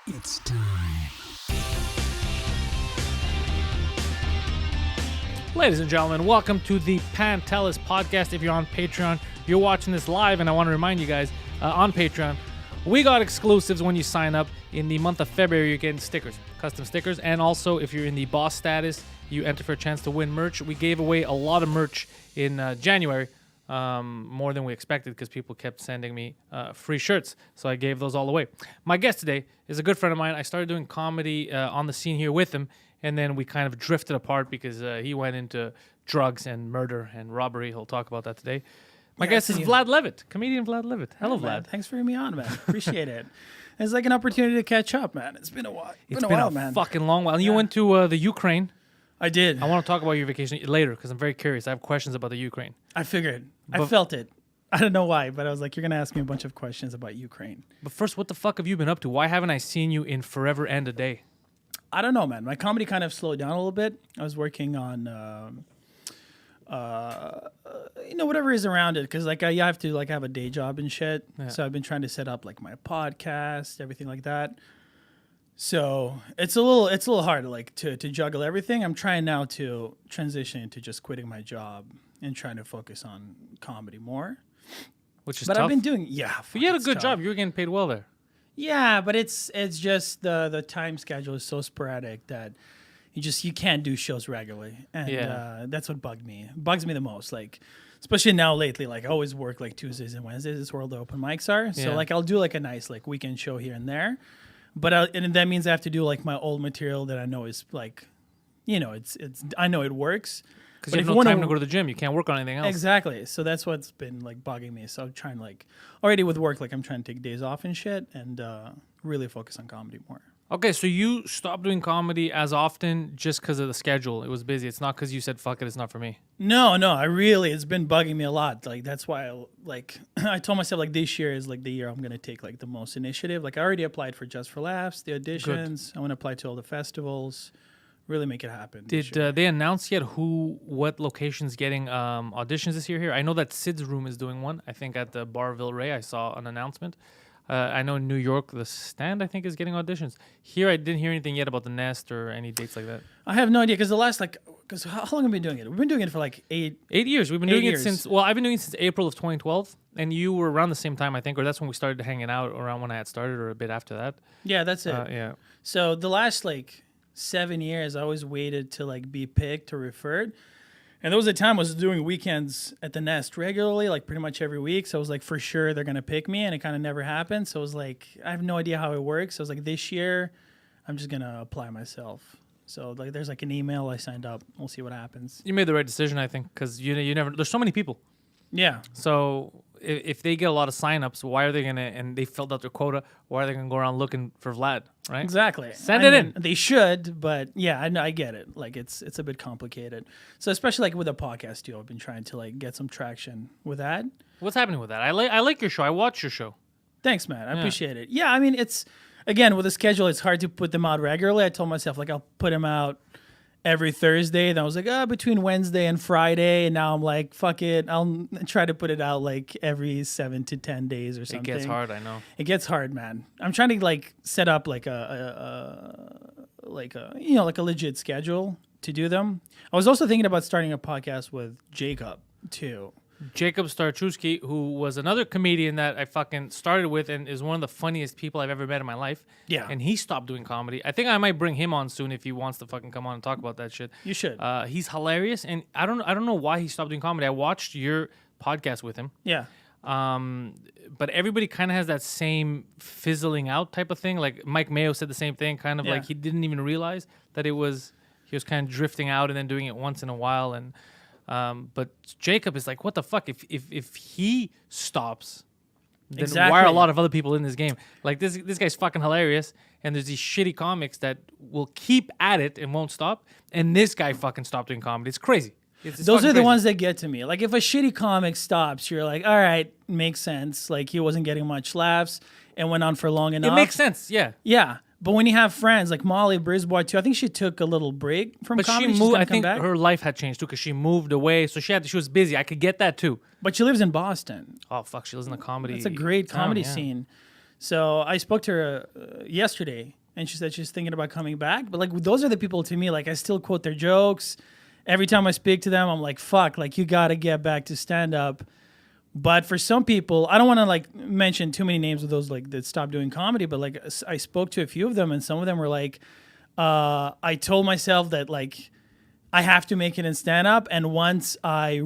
It's time. Ladies and gentlemen, welcome to the Pantelis podcast. If you're on Patreon, you're watching this live, and I want to remind you guys, on Patreon, we got exclusives when you sign up. In the month of February, you're getting stickers, custom stickers, and also if you're in the boss status, you enter for a chance to win merch. We gave away a lot of merch in January, more than we expected because people kept sending me free shirts, so I gave those all away. My guest today is a good friend of mine. I started doing comedy on the scene here with him, and then we kind of drifted apart because he went into drugs and murder and robbery. He'll talk about that today. My guest is Vlad Levitt, comedian Vlad Levitt. Hello, Vlad. Vlad. Thanks for having me on, man. Appreciate it. It's like an opportunity to catch up, man. It's been a while. It's been a man. fucking long while. And you went to the Ukraine. I did. I want to talk about your vacation later because I'm very curious. I have questions about the Ukraine. I figured. I felt it. I don't know why, but I was like, you're going to ask me a bunch of questions about Ukraine. But first, what the fuck have you been up to? Why haven't I seen you in forever and a day? I don't know, man. My comedy kind of slowed down a little bit. I was working on, whatever is around it. Because, like, you have to, like, have a day job and shit. Yeah. So I've been trying to set up, like, my podcast, everything like that. So it's a little hard, like, to juggle everything. I'm trying now to transition into just quitting my job and trying to focus on comedy more. Which is but tough. I've been doing, But you had a good job. You were getting paid well there. Yeah, but it's just the time schedule is so sporadic that you can't do shows regularly, and that's what bugs me the most. Like, especially now lately, like I always work like Tuesdays and Wednesdays. It's where all the open mics are. So like I'll do like a nice like weekend show here and there, but and that means I have to do like my old material that I know is like, it's I know it works. Because you have no time to go to the gym. You can't work on anything else. Exactly. So that's what's been like bugging me. So I'm trying like already with work, like I'm trying to take days off and shit and really focus on comedy more. Okay, so you stopped doing comedy as often just because of the schedule. It was busy. It's not because you said, fuck it, it's not for me. No, it's been bugging me a lot. Like that's why I told myself like this year is like the year I'm going to take like the most initiative. Like I already applied for Just for Laughs, the auditions. I want to apply to all the festivals. Really make it happen. Did they announce yet what location's getting auditions this year here? I know that Sid's Room is doing one. I think at the Bar Ray, I saw an announcement. I know in New York, the Stand, I think, is getting auditions. Here, I didn't hear anything yet about the Nest or any dates like that. I have no idea because how long have we been doing it? We've been doing it for like 8 years. We've been doing it since, I've been doing it since April of 2012. And you were around the same time, I think, or that's when we started hanging out around when I had started or a bit after that. Yeah, that's it. Yeah. So the last 7 years, I always waited to be picked or referred. And there was a time I was doing weekends at the Nest regularly, like pretty much every week. So I was like, for sure they're going to pick me. And it kind of never happened. So I was like, I have no idea how it works. So I was like, this year, I'm just going to apply myself. So there's an email. I signed up. We'll see what happens. You made the right decision, I think, because you never, there's so many people. Yeah. So if they get a lot of signups, why are they going to, and they filled out their quota, why are they going to go around looking for Vlad, right? Exactly. Send it in. They should, but yeah, I get it. Like it's a bit complicated. So especially with a podcast too, I've been trying to get some traction with that. What's happening with that? I like your show. I watch your show. Thanks, man. I appreciate it. Yeah, I mean, it's, again, with the schedule, it's hard to put them out regularly. I told myself I'll put them out every Thursday. Then I was like, between Wednesday and Friday. And now I'm like, fuck it. I'll try to put it out every 7 to 10 days or something. It gets hard, I know. It gets hard, man. I'm trying to set up a legit schedule to do them. I was also thinking about starting a podcast with Jacob too. Jacob Starczewski, who was another comedian that I fucking started with and is one of the funniest people I've ever met in my life. Yeah. And he stopped doing comedy. I think I might bring him on soon if he wants to fucking come on and talk about that shit. You should. He's hilarious, and I don't know why he stopped doing comedy. I watched your podcast with him. Yeah. But everybody kind of has that same fizzling out type of thing. Like Mike Mayo said the same thing, kind of like he didn't even realize that he was kind of drifting out and then doing it once in a while. And but Jacob is like, what the fuck? If he stops, then why are a lot of other people in this game? Like this guy's fucking hilarious, and there's these shitty comics that will keep at it and won't stop. And this guy fucking stopped doing comedy. It's crazy. Those are the ones that get to me. Like if a shitty comic stops, you're like, all right, makes sense. Like he wasn't getting much laughs and went on for long enough. It makes sense, yeah. Yeah. But when you have friends like Molly Brisbois too, I think she took a little break from comedy. But she moved. I think her life had changed too because she moved away, so she was busy. I could get that too. But she lives in Boston. Oh fuck, she lives in the comedy. It's a great comedy scene. So I spoke to her yesterday, and she said she's thinking about coming back. But like those are the people to me. Like I still quote their jokes. Every time I speak to them, I'm like, fuck, like you got to get back to stand up. But for some people, I don't want to like mention too many names of those like that stopped doing comedy, but like I spoke to a few of them, and some of them were like, I told myself that like I have to make it in stand up, and once I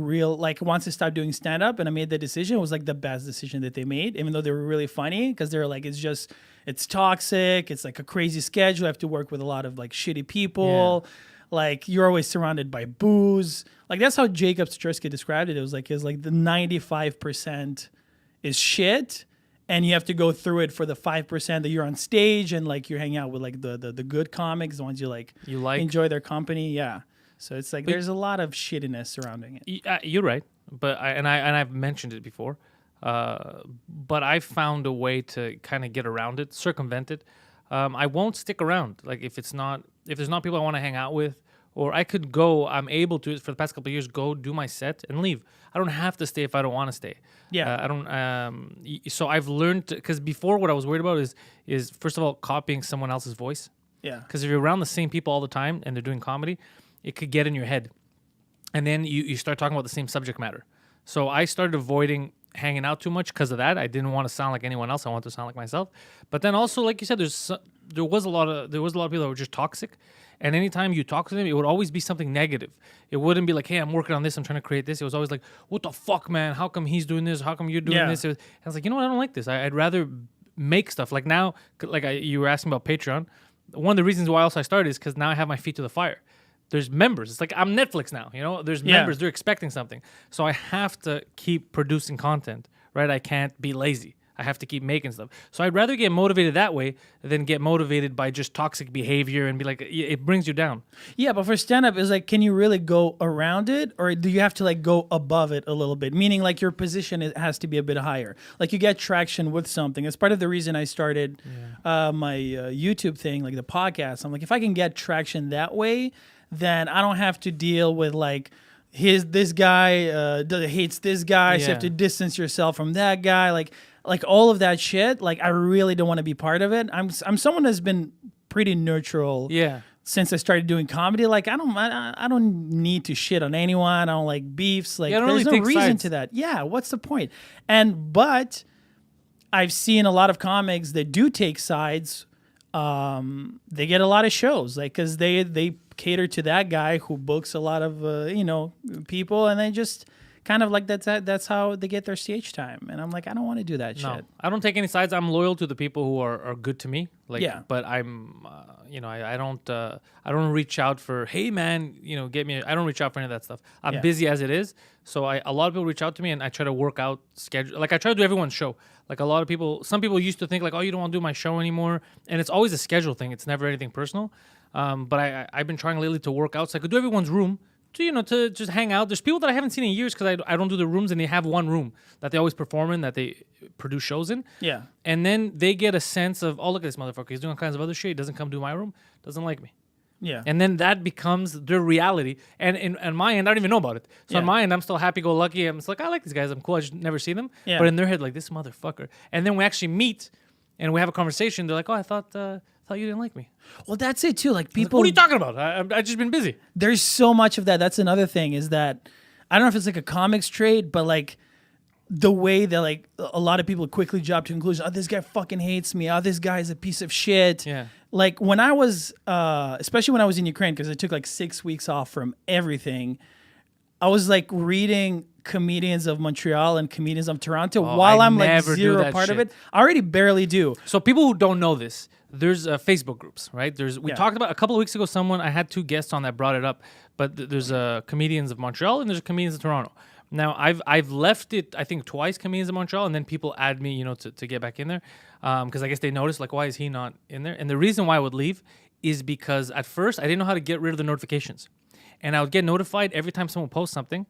stopped doing stand up and I made the decision, it was like the best decision that they made, even though they were really funny because they were like, it's toxic, it's like a crazy schedule, I have to work with a lot of like shitty people. Yeah. Like you're always surrounded by booze. Like that's how Jacob Strisky described it. It was like the 95% is shit, and you have to go through it for the 5% that you're on stage and like you're hanging out with like the good comics, the ones you like enjoy their company. Yeah. So it's like there's a lot of shittiness surrounding it. You're right, but I've mentioned it before. But I found a way to kind of get around it, circumvent it. I won't stick around. Like if there's not people I want to hang out with, or I could go. I'm able to for the past couple of years go do my set and leave. I don't have to stay if I don't want to stay. Yeah, I don't. So I've learned because before what I was worried about is first of all copying someone else's voice. Yeah. Because if you're around the same people all the time and they're doing comedy, it could get in your head, and then you start talking about the same subject matter. So I started avoiding hanging out too much because of that. I didn't want to sound like anyone else. I wanted to sound like myself. But then also, like you said, there was a lot of people that were just toxic. And anytime you talk to them, it would always be something negative. It wouldn't be like, hey, I'm working on this, I'm trying to create this. It was always like, what the fuck, man? How come he's doing this? How come you're doing this? And I was like, you know what? I don't like this. I'd rather make stuff. Like now, you were asking about Patreon. One of the reasons why also I started is because now I have my feet to the fire. There's members. It's like I'm Netflix now, you know? There's members. They're expecting something. So I have to keep producing content, right? I can't be lazy. I have to keep making stuff. So I'd rather get motivated that way than get motivated by just toxic behavior and be like, it brings you down. Yeah, but for stand-up, it's like, can you really go around it? Or do you have to like go above it a little bit? Meaning like your position has to be a bit higher. Like you get traction with something. It's part of the reason I started my YouTube thing, like the podcast. I'm like, if I can get traction that way, then I don't have to deal with like, this guy hates this guy, so you have to distance yourself from that guy. Like all of that shit, like I really don't want to be part of it. I'm someone that's been pretty neutral since I started doing comedy. Like I don't need to shit on anyone. I don't like beefs. Like there's no reason to that. Yeah, what's the point? But I've seen a lot of comics that do take sides. They get a lot of shows, like because they cater to that guy who books a lot of people, and they just kind of like that's how they get their stage time. And I'm like, I don't want to do that shit. I don't take any sides. I'm loyal to the people who are good to me. Like, but I'm, I don't reach out for, hey man, get me. I don't reach out for any of that stuff. I'm busy as it is. So a lot of people reach out to me, and I try to work out schedule. Like I try to do everyone's show. Like a lot of people, some people used to think like, oh, you don't want to do my show anymore. And it's always a schedule thing. It's never anything personal. But I've been trying lately to work out so I could do everyone's room. To just hang out. There's people that I haven't seen in years because I don't do the rooms, and they have one room that they always perform in, that they produce shows in. Yeah. And then they get a sense of, oh, look at this motherfucker. He's doing all kinds of other shit. He doesn't come to my room. Doesn't like me. Yeah. And then that becomes their reality. And on my end, I don't even know about it. So on my end, I'm still happy-go-lucky. I'm just like, I like these guys. I'm cool. I just never see them. Yeah. But in their head, like, this motherfucker. And then we actually meet, and we have a conversation. They're like, oh, I thought you didn't like me. Well, that's it too. Like people, what are you talking about? I've just been busy. There's so much of that. That's another thing is that I don't know if it's like a comics trait, but like the way that like a lot of people quickly jump to conclusion. Oh, this guy fucking hates me. Oh, this guy is a piece of shit. Yeah. Like when I was, especially when I was in Ukraine, because I took like 6 weeks off from everything. I was like reading comedians of Montreal and comedians of Toronto while I'm like zero part of it. I already barely do. So people who don't know this, there's Facebook groups, right? We talked about a couple of weeks ago. I had 2 guests on that brought it up, but there's comedians of Montreal and there's comedians of Toronto. Now I've left it, I think twice, comedians of Montreal, and then people add me, to get back in there, because I guess they noticed like, why is he not in there? And the reason why I would leave is because at first I didn't know how to get rid of the notifications, and I would get notified every time someone posts something,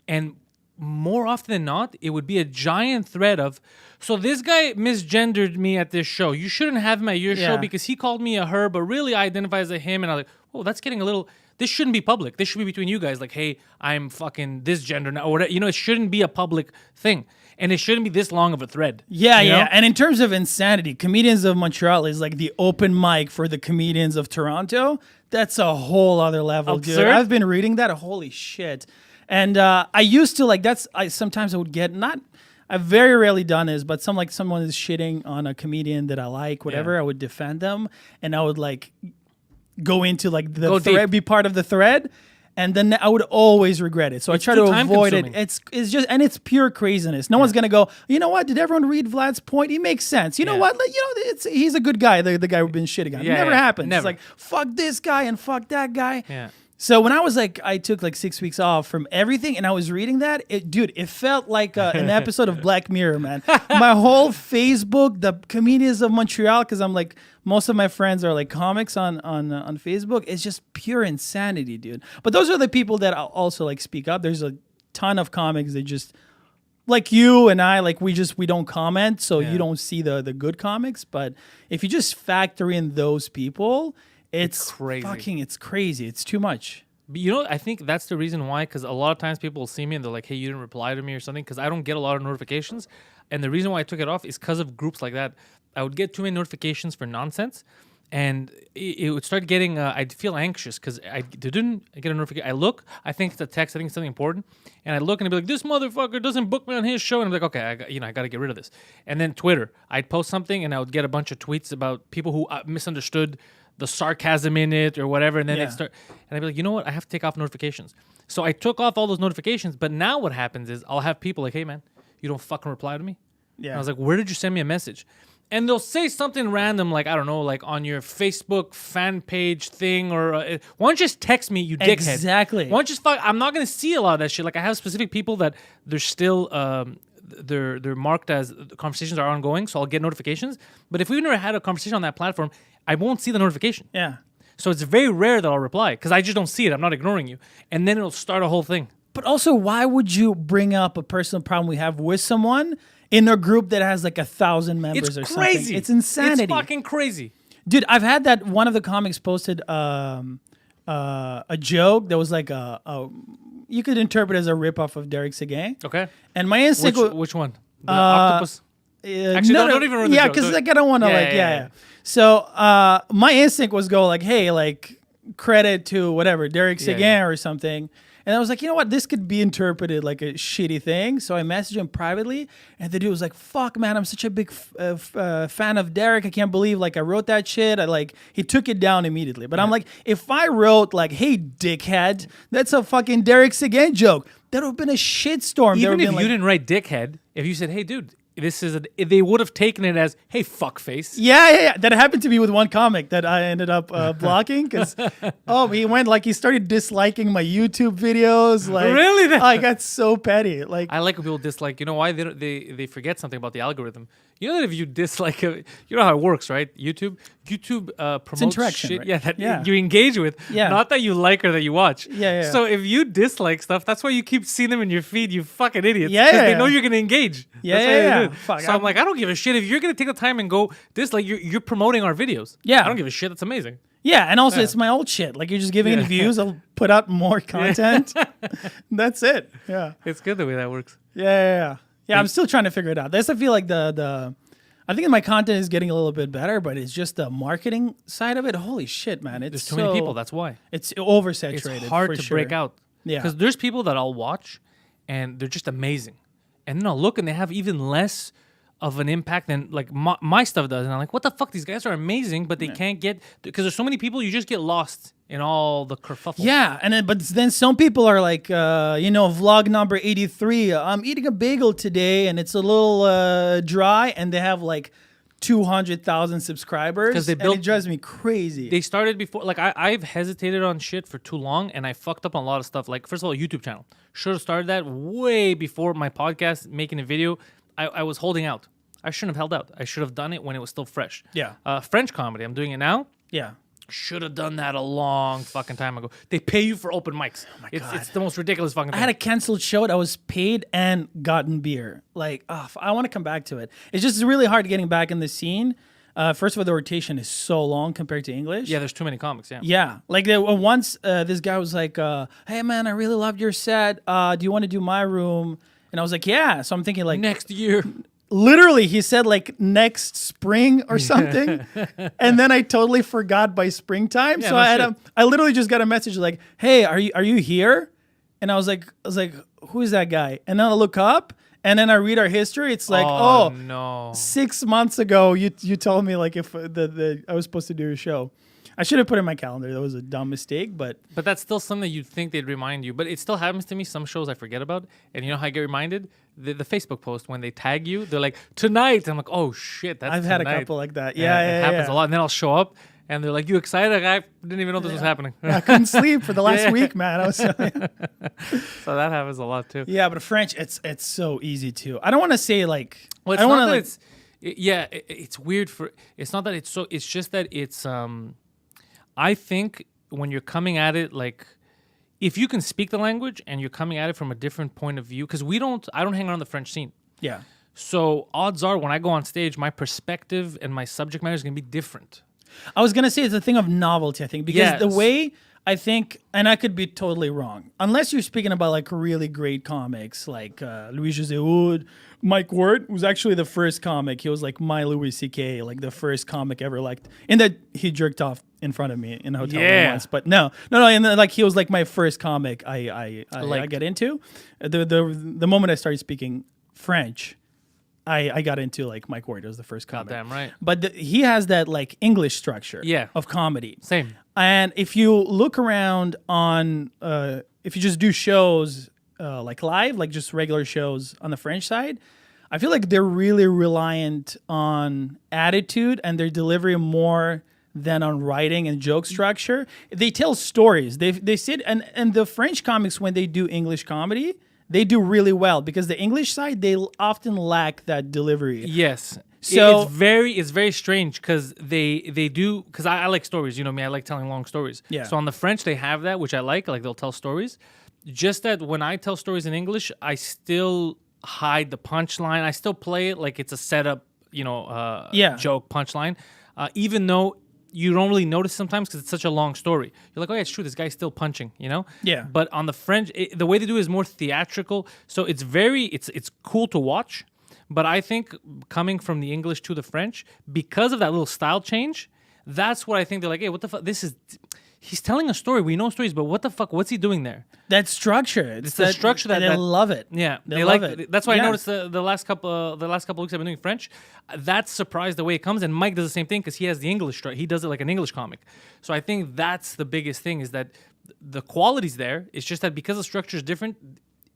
and more often than not, it would be a giant thread of, so this guy misgendered me at this show. You shouldn't have him at your show because he called me a her, but really I identify as a him. And I'm like, oh, that's getting a little, this shouldn't be public. This should be between you guys. Like, hey, I'm fucking this gender now. Or whatever. It shouldn't be a public thing. and it shouldn't be this long of a thread. Yeah, you yeah. know? And in terms of insanity, Comedians of Montreal is like the open mic for the comedians of Toronto. That's a whole other level, dude. Absurd. I've been reading that. Holy shit. And I used to like sometimes I would get not. I've very rarely done this, but someone is shitting on a comedian that I like, whatever. Yeah. I would defend them, and I would like go into like the Go thread, deep. be part of the thread. And then I would always regret it. So It's I try too to avoid it. time-consuming. It's just, and it's pure craziness. No one's going to go, you know what? Did everyone read Vlad's point? He makes sense. You know Yeah. what? Like, he's a good guy. The guy we've been shitting on. Yeah, it never yeah. happens. Never. It's like, fuck this guy and fuck that guy. Yeah. So when I was like, I took like 6 weeks off from everything and I was reading that, it felt like an episode of Black Mirror, man. My whole Facebook, the Comedians of Montreal, because I'm like, most of my friends are like comics on Facebook. It's just pure insanity, dude. But those are the people that also like speak up. There's a ton of comics that just, like you and I, like we don't comment, so you don't see the good comics. But if you just factor in those people, it's crazy. it's crazy. It's too much. But you know, I think that's the reason why, because a lot of times people will see me and they're like, hey, you didn't reply to me or something, because I don't get a lot of notifications. And the reason why I took it off is because of groups like that. I would get too many notifications for nonsense, and it would start getting, I'd feel anxious because I didn't get a notification. I look, I think it's a text, I think it's something important, and I look and I'd be like, this motherfucker doesn't book me on his show, and I'm like, okay, I got to get rid of this. And then Twitter, I'd post something and I would get a bunch of tweets about people who misunderstood the sarcasm in it or whatever, and then they'd start, and I'd be like, you know what, I have to take off notifications. So I took off all those notifications, but now what happens is I'll have people like, hey man, you don't fucking reply to me. Yeah. And I was like, where did you send me a message? And they'll say something random, like, I don't know, like on your Facebook fan page thing, or why don't you just text me, you dickhead? Exactly. Why don't you just I'm not going to see a lot of that shit. Like, I have specific people that they're still, they're marked as the conversations are ongoing, so I'll get notifications. But if we've never had a conversation on that platform, I won't see the notification. Yeah. So it's very rare that I'll reply because I just don't see it. I'm not ignoring you. And then it'll start a whole thing. But also, why would you bring up a personal problem we have with someone in a group that has like 1,000 members It's or crazy. something? It's insanity. It's fucking crazy. Dude, I've had that one of the comics posted a joke that was like you could interpret as a ripoff of Derek Seguin. Okay. And my instinct was Which one? The octopus? Actually, don't even ruin the yeah, joke. because like I don't want to yeah. So my instinct was go like, hey, like credit to whatever Derek Seguin or something. And I was like, you know what? This could be interpreted like a shitty thing. So I messaged him privately, and the dude was like, "Fuck, man, I'm such a big fan of Derek. I can't believe like I wrote that shit." He took it down immediately. But I'm like, if I wrote like, "Hey, dickhead," that's a fucking Derek Seguin joke. That would have been a shitstorm. Even if you like, didn't write dickhead, if you said, "Hey, dude, this is," they would have taken it as, "Hey, fuckface." Yeah. That happened to me with one comic that I ended up blocking because, he started disliking my YouTube videos. Like, Really? I got so petty. Like, I like when people dislike. You know why? They forget something about the algorithm. You know that if you dislike, you know how it works, right? YouTube promotes interaction, shit, right? that you engage with, not that you like or that you watch. Yeah. So if you dislike stuff, that's why you keep seeing them in your feed. You fucking idiots. Yeah, 'Cause yeah, they know yeah. you're gonna engage. Yeah, That's why yeah, they yeah. do it. Fuck, So I'm like, I don't give a shit if you're gonna take the time and go dislike. You're promoting our videos. Yeah. I don't give a shit. That's amazing. yeah, and also it's my old shit. Like, you're just giving it views. I'll put out more content. That's it. Yeah. It's good the way that works. Yeah. I'm still trying to figure it out. I feel like I think my content is getting a little bit better, but it's just the marketing side of it. Holy shit, man! There's too many people. That's why. It's oversaturated. It's hard for to sure. break out. Yeah. Because there's people that I'll watch and they're just amazing. And then I'll look and they have even less of an impact than like my stuff does. And I'm like, what the fuck? These guys are amazing, but they can't get, because there's so many people, you just get lost in all the kerfuffle. Yeah, but then some people are like, vlog number 83. I'm eating a bagel today, and it's a little dry, and they have like 200,000 subscribers. 'Cause they and built- it drives me crazy. They started before, like I've hesitated on shit for too long, and I fucked up on a lot of stuff. Like, first of all, a YouTube channel. Should have started that way before my podcast, making a video. I was holding out. I shouldn't have held out. I should have done it when it was still fresh. Yeah. French comedy. I'm doing it now. yeah. Should have done that a long fucking time ago. They pay you for open mics. Oh my God. It's the most ridiculous fucking thing. I had a canceled show. I was paid and gotten beer. Like, I want to come back to it. It's just really hard getting back in the scene. First of all, the rotation is so long compared to English. Yeah, there's too many comics. Yeah. Yeah, like once this guy was like, "Hey man, I really loved your set. Do you want to do my room?" And I was like, yeah. So I'm thinking like next year. Literally, he said like next spring or something, and then I totally forgot by springtime. Yeah, so no I literally just got a message like, "Hey, are you here?" And I was like, "Who is that guy?" And then I look up, and then I read our history. It's like, oh no, 6 months ago, you told me like if I was supposed to do a show. I should have put it in my calendar. That was a dumb mistake, but that's still something you'd think they'd remind you. But it still happens to me. Some shows I forget about, and you know how I get reminded? The Facebook post when they tag you, they're like tonight. I'm like, oh shit, that's I've tonight. had a couple like that. It Yeah, happens a lot. And then I'll show up, and they're like, "You excited?" I didn't even know this was happening. I couldn't sleep for the last week, man. I was So that happens a lot too. yeah, but French, it's so easy too. I don't want to say like. Well, I don't want to like. It's weird for. It's not that it's so. It's just that it's. I think when you're coming at it like, if you can speak the language and you're coming at it from a different point of view, because I don't hang around the French scene. Yeah. So odds are when I go on stage, my perspective and my subject matter is going to be different. I was gonna say it's a thing of novelty. I think because the Yes. way I think, and I could be totally wrong, unless you're speaking about like really great comics like Louis José Hood, Mike Ward was actually the first comic. He was like my Louis C.K., like the first comic ever liked. And that he jerked off in front of me in a hotel room once. But no. And then, like he was like my first comic I get into. The moment I started speaking French, I got into like Mike Ward. It was the first comic. Goddamn right. But he has that like English structure of comedy. Same. And if you look around on, if you just do shows like live, like just regular shows on the French side, I feel like they're really reliant on attitude and their delivery more than on writing and joke structure. They tell stories. They sit and the French comics, when they do English comedy, they do really well because the English side, they often lack that delivery. Yes. So it's very strange because they do, because I like stories, you know me, I like telling long stories. Yeah. So on the French they have that, which I like they'll tell stories. Just that when I tell stories in English, I still hide the punchline. I still play it like it's a setup, joke punchline, even though you don't really notice sometimes because it's such a long story. You're like, oh yeah, it's true. This guy's still punching, you know? Yeah. But on the French, the way they do it is more theatrical. So it's cool to watch. But I think coming from the English to the French, because of that little style change, that's what I think they're like, hey, what the fuck? He's telling a story. We know stories, but what the fuck? What's he doing there? that structure. It's the structure that they love it. Yeah, they love it. That's why I noticed the last couple weeks I've been doing French. That's surprised the way it comes, and Mike does the same thing because he has the English structure. He does it like an English comic. So I think that's the biggest thing is that the quality's there. It's just that because the structure is different,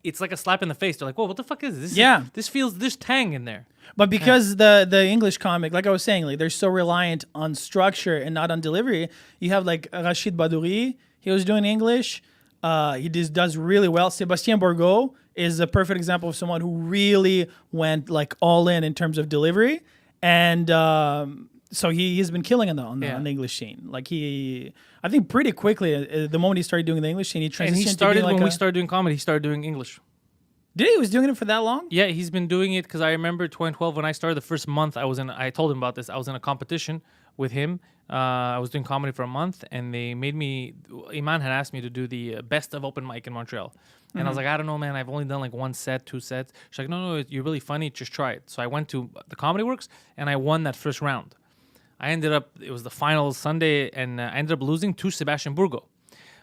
it's like a slap in the face. They're like, "Whoa, what the fuck is this? This feels there's tang in there." But because the English comic, like I was saying, like they're so reliant on structure and not on delivery. You have like Rachid Badouri. He was doing English. He just does really well. Sébastien Bourgault is a perfect example of someone who really went like all in terms of delivery, and so he's been killing on the English scene. Like I think pretty quickly the moment he started doing the English scene, he transitioned. And he started when we started doing comedy. He started doing English. Did he was doing it for that long? Yeah, he's been doing it because I remember 2012 when I started the first month. I told him about this. I was in a competition with him. I was doing comedy for a month, and they made me. Iman had asked me to do the best of open mic in Montreal, and I was like, I don't know, man. I've only done like 1 set, 2 sets. She's like, no, you're really funny. Just try it. So I went to the Comedy Works, and I won that first round. It was the final Sunday, and I ended up losing to Sébastien Bourgault.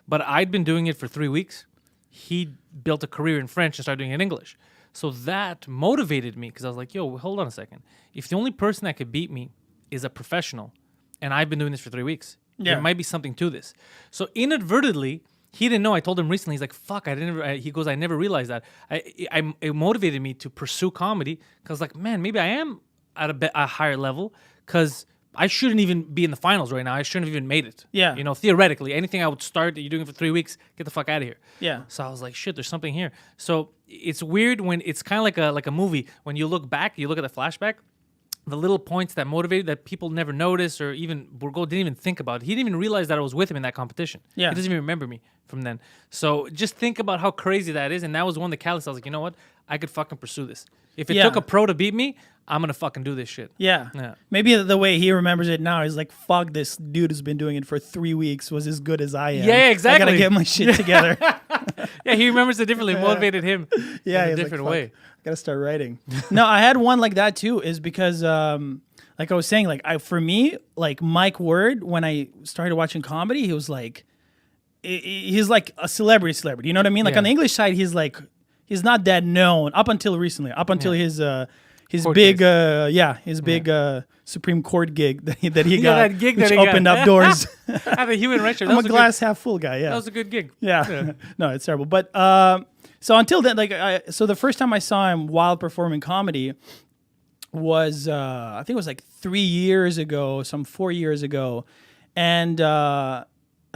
But I'd been doing it for 3 weeks. He built a career in French and started doing it in English. So that motivated me because I was like, yo, hold on a second. If the only person that could beat me is a professional, and I've been doing this for 3 weeks, there might be something to this. So inadvertently, he didn't know. I told him recently, he's like, fuck, he goes, I never realized that. It motivated me to pursue comedy because like, man, maybe I am at a higher level because I shouldn't even be in the finals right now. I shouldn't have even made it. Yeah. Theoretically, anything I would start that you're doing for 3 weeks, get the fuck out of here. Yeah. So I was like, shit, there's something here. So it's weird when it's kind of like a movie. When you look back, you look at the flashback, the little points that motivated that people never notice or even Bourgault didn't even think about. He didn't even realize that I was with him in that competition. Yeah. He doesn't even remember me from then. So just think about how crazy that is. And that was one of the catalysts. I was like, you know what? I could fucking pursue this. If it took a pro to beat me, I'm going to fucking do this shit. Yeah. Maybe the way he remembers it now is like, fuck, this dude who's been doing it for 3 weeks was as good as I am. Yeah, exactly. I got to get my shit together. Yeah, he remembers it differently. Motivated him in a he's different like, way. I gotta start writing. No, I had one like that too. Is because like I was saying, like for me, like Mike Ward, when I started watching comedy, he was like, he's like a celebrity. You know what I mean? Like on the English side, he's not that known up until recently. Up until his Court big case. Supreme Court gig that he Yeah, got, that gig which that he opened got. up doors. I think human rights. I'm a glass half full guy. Yeah, That was a good gig. yeah. No, it's terrible. But so until then, so the first time I saw him while performing comedy was I think it was like 3 years ago, 4 years ago, and I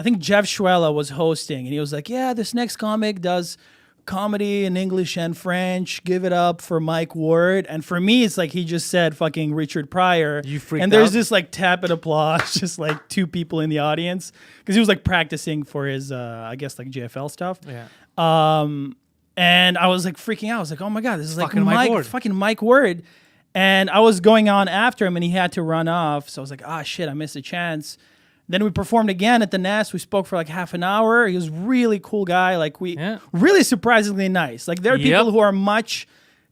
think Jeff Schwella was hosting, and he was like, "Yeah, this next comic does comedy in English and French. Give it up for Mike Ward." And for me, it's like he just said fucking Richard Pryor. You freaked and there's out? this like tap and applause, just like two people in the audience, because he was like practicing for his I guess like JFL stuff. Yeah. And I was like freaking out. I was like, "Oh my god, this is like Fucking Mike Ward. fucking Mike Ward." And I was going on after him, and he had to run off. So I was like, "Ah, shit, I missed a chance." Then we performed again at the Nest. We spoke for like half an hour. He was really cool guy. Like really surprisingly nice. Like there are people who are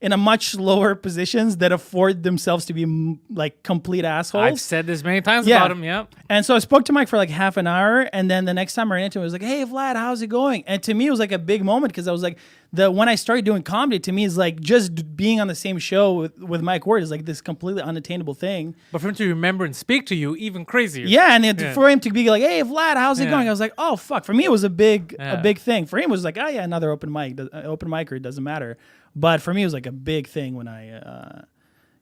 in a much lower positions that afford themselves to be like complete assholes. I've said this many times about him. Yeah. And so I spoke to Mike for like half an hour, and then the next time I ran into him, I was like, "Hey, Vlad, how's it going?" And to me, it was like a big moment because I was like, when I started doing comedy, to me is like just being on the same show with Mike Ward is like this completely unattainable thing. But for him to remember and speak to you, even crazier. Yeah, and for him to be like, "Hey, Vlad, how's it going?" I was like, "Oh fuck!" For me, it was a big thing. For him, it was like, "Oh yeah, another open micer. It doesn't matter." But for me, it was like a big thing when I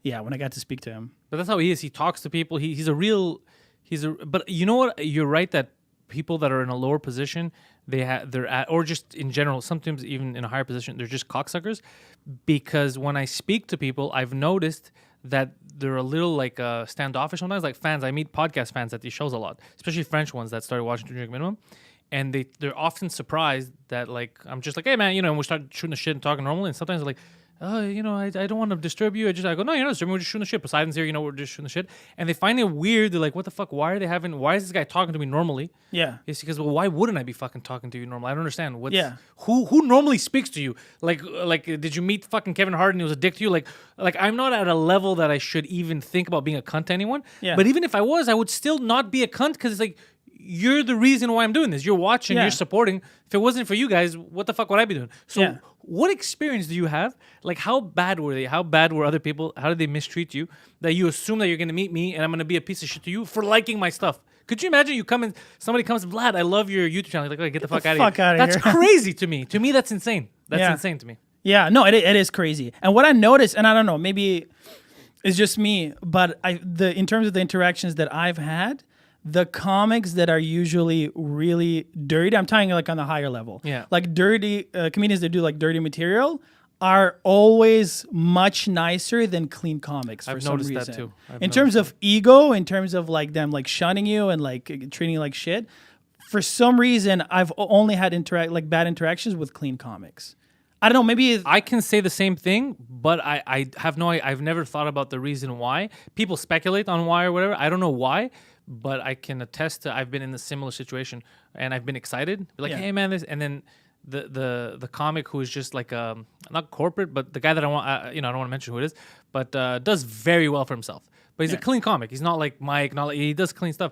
got to speak to him. But that's how he is. He talks to people. But you know what? You're right that people that are in a lower position, they're at, or just in general, sometimes even in a higher position, they're just cocksuckers. Because when I speak to people, I've noticed that they're a little like standoffish sometimes. Like fans, I meet podcast fans at these shows a lot, especially French ones that started watching To Drink Minimum. And they're often surprised that like I'm just like, "Hey man," and we start shooting the shit and talking normally. And sometimes they're like, "Oh, I don't want to disturb you." I go, "No, you're not disturbing me. We're just shooting the shit. Poseidon's here, we're just shooting the shit." And they find it weird. They're like, "What the fuck? Why is this guy talking to me normally?" Yeah. It's because, well, why wouldn't I be fucking talking to you normally? I don't understand. Who normally speaks to you? Like did you meet fucking Kevin Hart and he was a dick to you? Like I'm not at a level that I should even think about being a cunt to anyone. Yeah. But even if I was, I would still not be a cunt because it's like, you're the reason why I'm doing this. You're watching, you're supporting. If it wasn't for you guys, what the fuck would I be doing? So what experience do you have? Like, how bad were they? How bad were other people? How did they mistreat you that you assume that you're going to meet me and I'm going to be a piece of shit to you for liking my stuff? Could you imagine somebody comes, "Vlad, I love your YouTube channel." Like, "Get the fuck out of here." That's crazy to me. To me, that's insane. That's insane to me. Yeah, no, it is crazy. And what I noticed, and I don't know, maybe it's just me, but in terms of the interactions that I've had, the comics that are usually really dirty, I'm talking like on the higher level. Yeah. Like dirty comedians that do like dirty material are always much nicer than clean comics for some reason. I've noticed that too. In terms of ego, in terms of like them like shunning you and like treating you like shit, for some reason I've only had bad interactions with clean comics. I don't know, maybe I can say the same thing, but I've never thought about the reason why. People speculate on why or whatever. I don't know why. But I can attest to I've been in a similar situation and I've been excited. Like, "Hey man, this," and then the comic who is just like not corporate, but the guy that I want, I don't want to mention who it is, but does very well for himself. But he's a clean comic. He's not like Mike. He does clean stuff,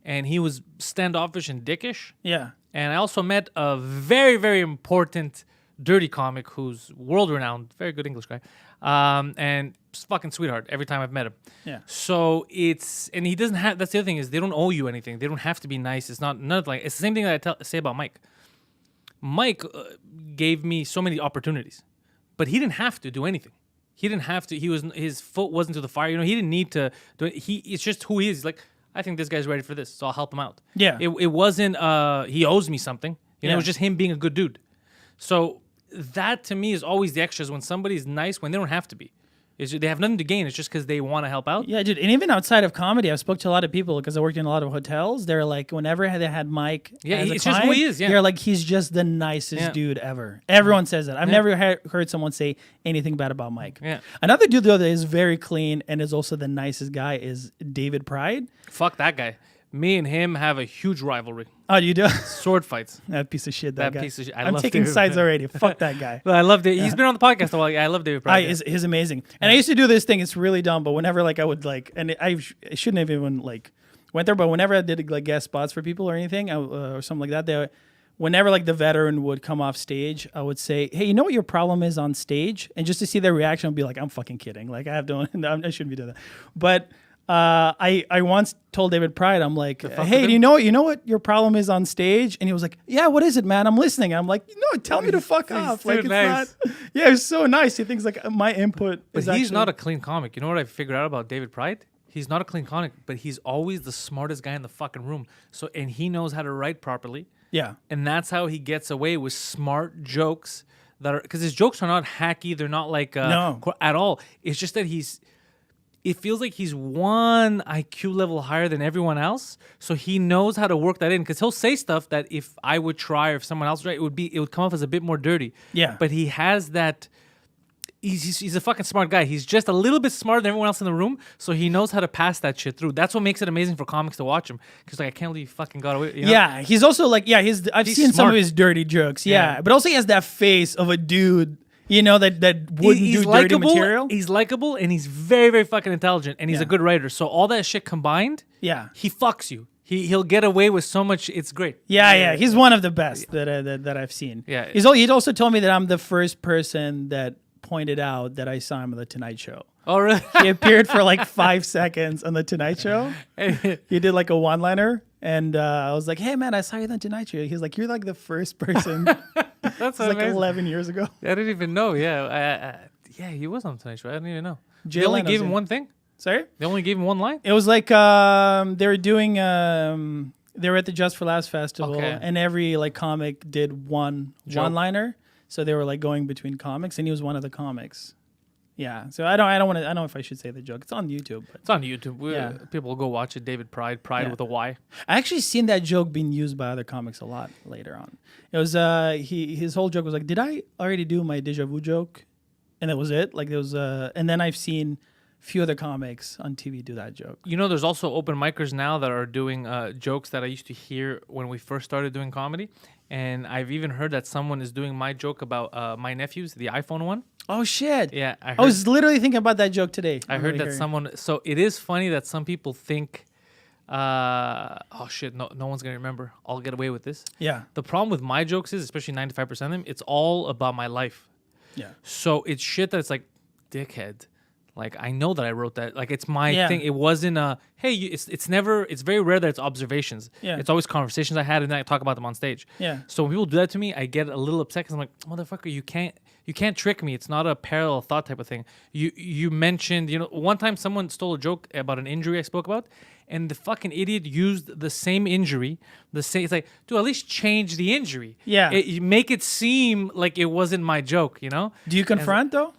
and he was standoffish and dickish. Yeah. And I also met a very, very important dirty comic who's world renowned, very good English guy, and fucking sweetheart every time I've met him. Yeah. So and he doesn't have. That's the other thing is they don't owe you anything. They don't have to be nice. It's not like it's the same thing that I say about Mike. Mike gave me so many opportunities, but he didn't have to do anything. He didn't have to. His foot wasn't to the fire. He didn't need to do it. It's just who he is. He's like, "I think this guy's ready for this, so I'll help him out." Yeah. It wasn't. He owes me something. It was just him being a good dude. So that to me is always the extras when somebody's nice when they don't have to be. They have nothing to gain. It's just because they want to help out. Yeah, dude. And even outside of comedy, I've spoke to a lot of people because I worked in a lot of hotels. They're like, whenever they had Mike as a it's client, just who he is. Yeah. They're like, he's just the nicest dude ever. Everyone says that. I've never heard someone say anything bad about Mike. Yeah. Another dude, though, that is very clean and is also the nicest guy is David Pride. Fuck that guy. Me and him have a huge rivalry. Oh, you do? Sword fights. That piece of shit. That guy. Piece of shit. I'm taking sides already. Fuck that guy. I love David. He's been on the podcast a while. I love David Pride. He's amazing. And I used to do this thing. It's really dumb, but whenever like I would like, and I shouldn't have even like went there, but whenever I did like guest spots for people or anything or something like that, whenever like the veteran would come off stage, I would say, "Hey, you know what your problem is on stage?" And just to see their reaction, I'd be like, "I'm fucking kidding. Like I shouldn't be doing that." But I once told David Pride, I'm like, "Hey, do you know what your problem is on stage?" And he was like, "Yeah, what is it, man? I'm listening." I'm like, "No, tell me to fuck off." Like it's nice. not. Yeah, it's so nice. He thinks like my input. But he's not a clean comic. You know what I figured out about David Pride? He's not a clean comic, but he's always the smartest guy in the fucking room. So and he knows how to write properly. Yeah. And that's how he gets away with smart jokes that are because his jokes are not hacky. They're not like No. at all. It's just that it feels like he's one IQ level higher than everyone else. So he knows how to work that in because he'll say stuff that if I would try or if someone else tried, it would come off as a bit more dirty. Yeah. But he has that. He's a fucking smart guy. He's just a little bit smarter than everyone else in the room, so he knows how to pass that shit through. That's what makes it amazing for comics to watch him. Because like I can't believe he fucking got away. You know? Yeah, he's also like I've He's seen some smart. of his dirty jokes. Yeah, but also he has that face of a dude. You know that wouldn't He's do dirty likable, material. He's likable and he's very very fucking intelligent and he's a good writer. So all that shit combined, Yeah. he fucks you. He'll get away with so much. It's great. Yeah, he's one of the best that I've seen. Yeah. He'd also told me that I'm the first person that pointed out that I saw him on the Tonight Show. Oh really? He appeared for like 5 seconds on the Tonight Show. He did like a one-liner, and I was like, "Hey man, I saw you on the Tonight Show." He's like, "You're like the first person." That's like amazing. 11 years ago. I didn't even know. Yeah, he was on Tonight Show. I didn't even know. Jay They only Leno's gave him in. one thing. Sorry. They only gave him one line. It was like they were doing they were at the Just for Laughs festival, Okay. and every like comic did one one-liner. So they were like going between comics, and he was one of the comics. Yeah. So I don't want to. I don't know if I should say the joke. It's on YouTube. But It's on YouTube. Yeah. People will go watch it. David Pride Yeah. with a Y. I actually seen that joke being used by other comics a lot later on. It was his whole joke was like, "Did I already do my déjà vu joke?" And that was it. Like there was and then I've seen few other comics on TV do that joke. You know, there's also open micers now that are doing jokes that I used to hear when we first started doing comedy. And I've even heard that someone is doing my joke about my nephews, the iPhone one. Oh shit! Yeah, I was literally thinking about that joke today. I heard that someone. So it is funny that some people think, oh shit, no one's gonna remember. I'll get away with this. Yeah. The problem with my jokes is, especially 95% of them, it's all about my life. Yeah. So it's shit that it's like, dickhead. Like I know that I wrote that. Like it's my Yeah. thing. It wasn't a hey. It's never. It's very rare that it's observations. Yeah. It's always conversations I had and then I talk about them on stage. Yeah. So when people do that to me, I get a little upset because I'm like, motherfucker, you can't trick me. It's not a parallel thought type of thing. You mentioned, one time someone stole a joke about an injury I spoke about, and the fucking idiot used the same injury. It's like, dude, at least change the injury. Yeah. You make it seem like it wasn't my joke. Do you confront though?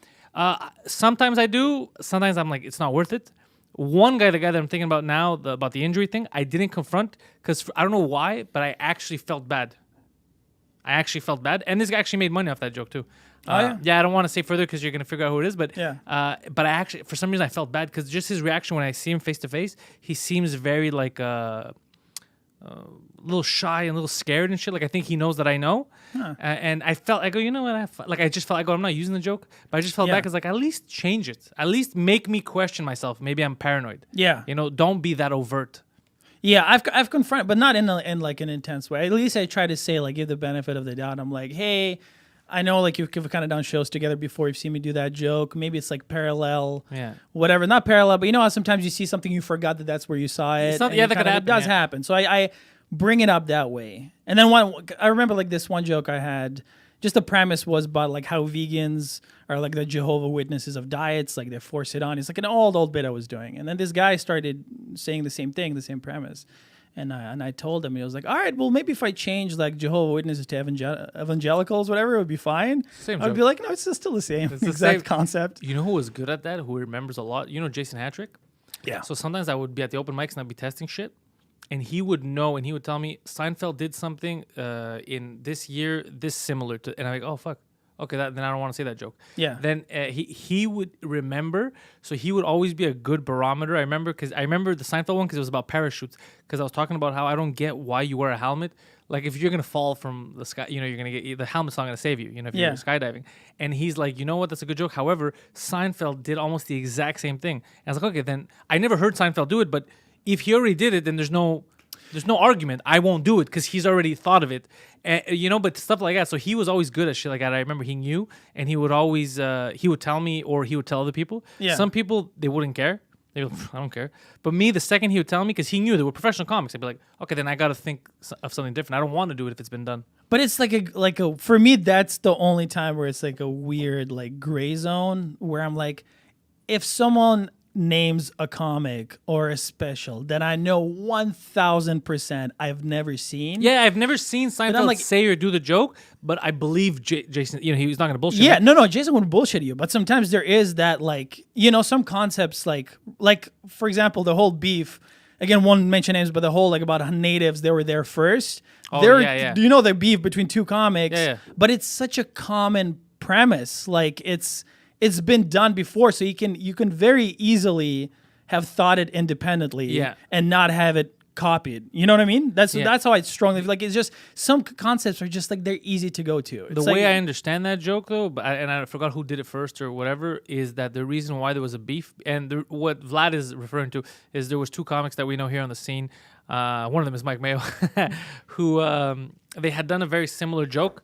Sometimes I do. Sometimes I'm like, it's not worth it. The guy that I'm thinking about now, about the injury thing, I didn't confront because I don't know why, but I actually felt bad. And this guy actually made money off that joke too. Yeah, I don't want to say further because you're gonna figure out who it is, but Yeah. but I actually, for some reason, I felt bad because just his reaction when I see him face to face, he seems very like a little shy and a little scared and shit. Like I think he knows that I know, and I felt I go, you know what? I just felt I go, I'm not using the joke, but I just felt bad because like at least change it, at least make me question myself. Maybe I'm paranoid. Yeah. Don't be that overt. Yeah, I've confronted, but not in like an intense way. At least I try to say like give the benefit of the doubt. I'm like, hey, I know like you've kind of done shows together before. You've seen me do that joke. Maybe it's like parallel. Yeah. Whatever, not parallel, but you know how sometimes you see something you forgot that's where you saw it. It's not- and yeah, you that could kinda- happen, It does yeah. happen. So I bring it up that way. And then I remember like this one joke I had. Just the premise was about like how vegans are like the Jehovah Witnesses of diets, like they force it on. It's like an old bit I was doing, and then this guy started saying the same thing, the same premise. And I told him, he was like, all right, well, maybe if I change like Jehovah Witnesses to evangelicals, whatever, it would be fine. Same I'd joke. be like, no, it's still the same It's the exact same concept. You know who was good at that? Who remembers a lot? Jason Hattrick? Yeah. So sometimes I would be at the open mics and I'd be testing shit. And he would know and he would tell me, Seinfeld did something in this year, this similar to. And I'm like, oh, fuck. Okay, then I don't want to say that joke. Yeah. Then he would remember, so he would always be a good barometer. I remember the Seinfeld one because it was about parachutes. Because I was talking about how I don't get why you wear a helmet. Like if you're gonna fall from the sky, you're gonna get the helmet's not gonna save you. If you're skydiving. And he's like, you know what? That's a good joke. However, Seinfeld did almost the exact same thing. And I was like, okay, then I never heard Seinfeld do it, but if he already did it, then there's no argument. I won't do it because he's already thought of it. But stuff like that. So he was always good at shit like that. I remember he knew, and he would always he would tell me or he would tell other people. Yeah. Some people, they wouldn't care. They were, I don't care. But me, the second he would tell me, because he knew they were professional comics, I'd be like, okay, then I got to think of something different. I don't want to do it if it's been done. But it's like a for me, that's the only time where it's like a weird like gray zone where I'm like, if someone names a comic or a special that I know 1000% I've never seen. Yeah, I've never seen Seinfeld like, say or do the joke, but I believe Jason, he's not going to bullshit. Yeah, me. no, Jason wouldn't bullshit you, but sometimes there is that like, some concepts like for example, the whole beef, again, won't mention names, but the whole like about natives, they were there first. Oh, yeah. The beef between two comics, but it's such a common premise. Like it's been done before, so you can very easily have thought it independently and not have it copied. You know what I mean? That's how I strongly feel. Like it's just some concepts are just like they're easy to go to. The way I understand that joke though, and I forgot who did it first or whatever, is that the reason why there was a beef, and what Vlad is referring to is there was two comics that we know here on the scene. One of them is Mike Mayo, who they had done a very similar joke.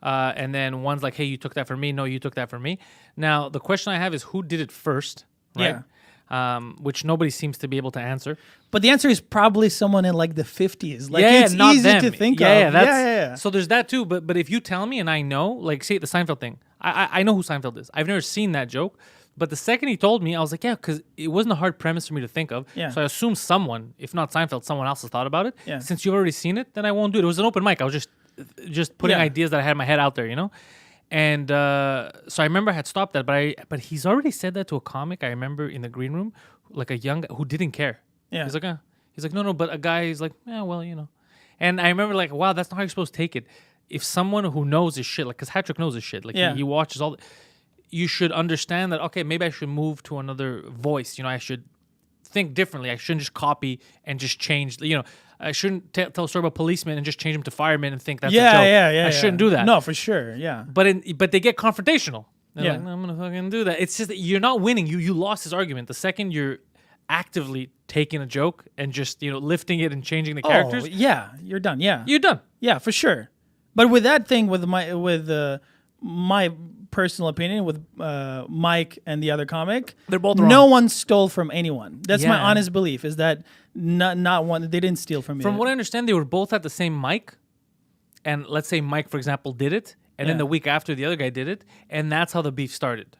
And then one's like, hey, you took that from me. No, you took that from me. Now, the question I have is who did it first, right? Yeah. Which nobody seems to be able to answer. But the answer is probably someone in like the 50s. Like it's not easy them. to think of. Yeah. So there's that too. But if you tell me and I know, like say the Seinfeld thing, I know who Seinfeld is. I've never seen that joke. But the second he told me, I was like, yeah, because it wasn't a hard premise for me to think of. Yeah. So I assume someone, if not Seinfeld, someone else has thought about it. Yeah. Since you've already seen it, then I won't do it. It was an open mic. I was just putting ideas that I had in my head out there, And so I remember I had stopped that, but he's already said that to a comic. I remember in the green room, like a young guy who didn't care. Yeah. He's like, no, but a guy is like, yeah, well, And I remember like, wow, that's not how you're supposed to take it. If someone who knows his shit, like, because Patrick knows his shit, like he watches all, you should understand that, okay, maybe I should move to another voice. I should think differently. I shouldn't just copy and just change, I shouldn't tell a story about policemen and just change them to firemen and think that's a joke. I shouldn't do that. No, for sure, yeah. But they get confrontational. They're like, no, I'm gonna fucking do that. It's just that you're not winning. You lost his argument. The second you're actively taking a joke and just lifting it and changing the characters. Yeah, you're done. Yeah, you're done. Yeah, for sure. But with that thing, with my personal opinion, with Mike and the other comic, they're both wrong. No one stole from anyone. That's my honest belief. Is that not one? They didn't steal from you. From what I understand, they were both at the same mic, and let's say Mike, for example, did it, and then the week after the other guy did it, and that's how the beef started.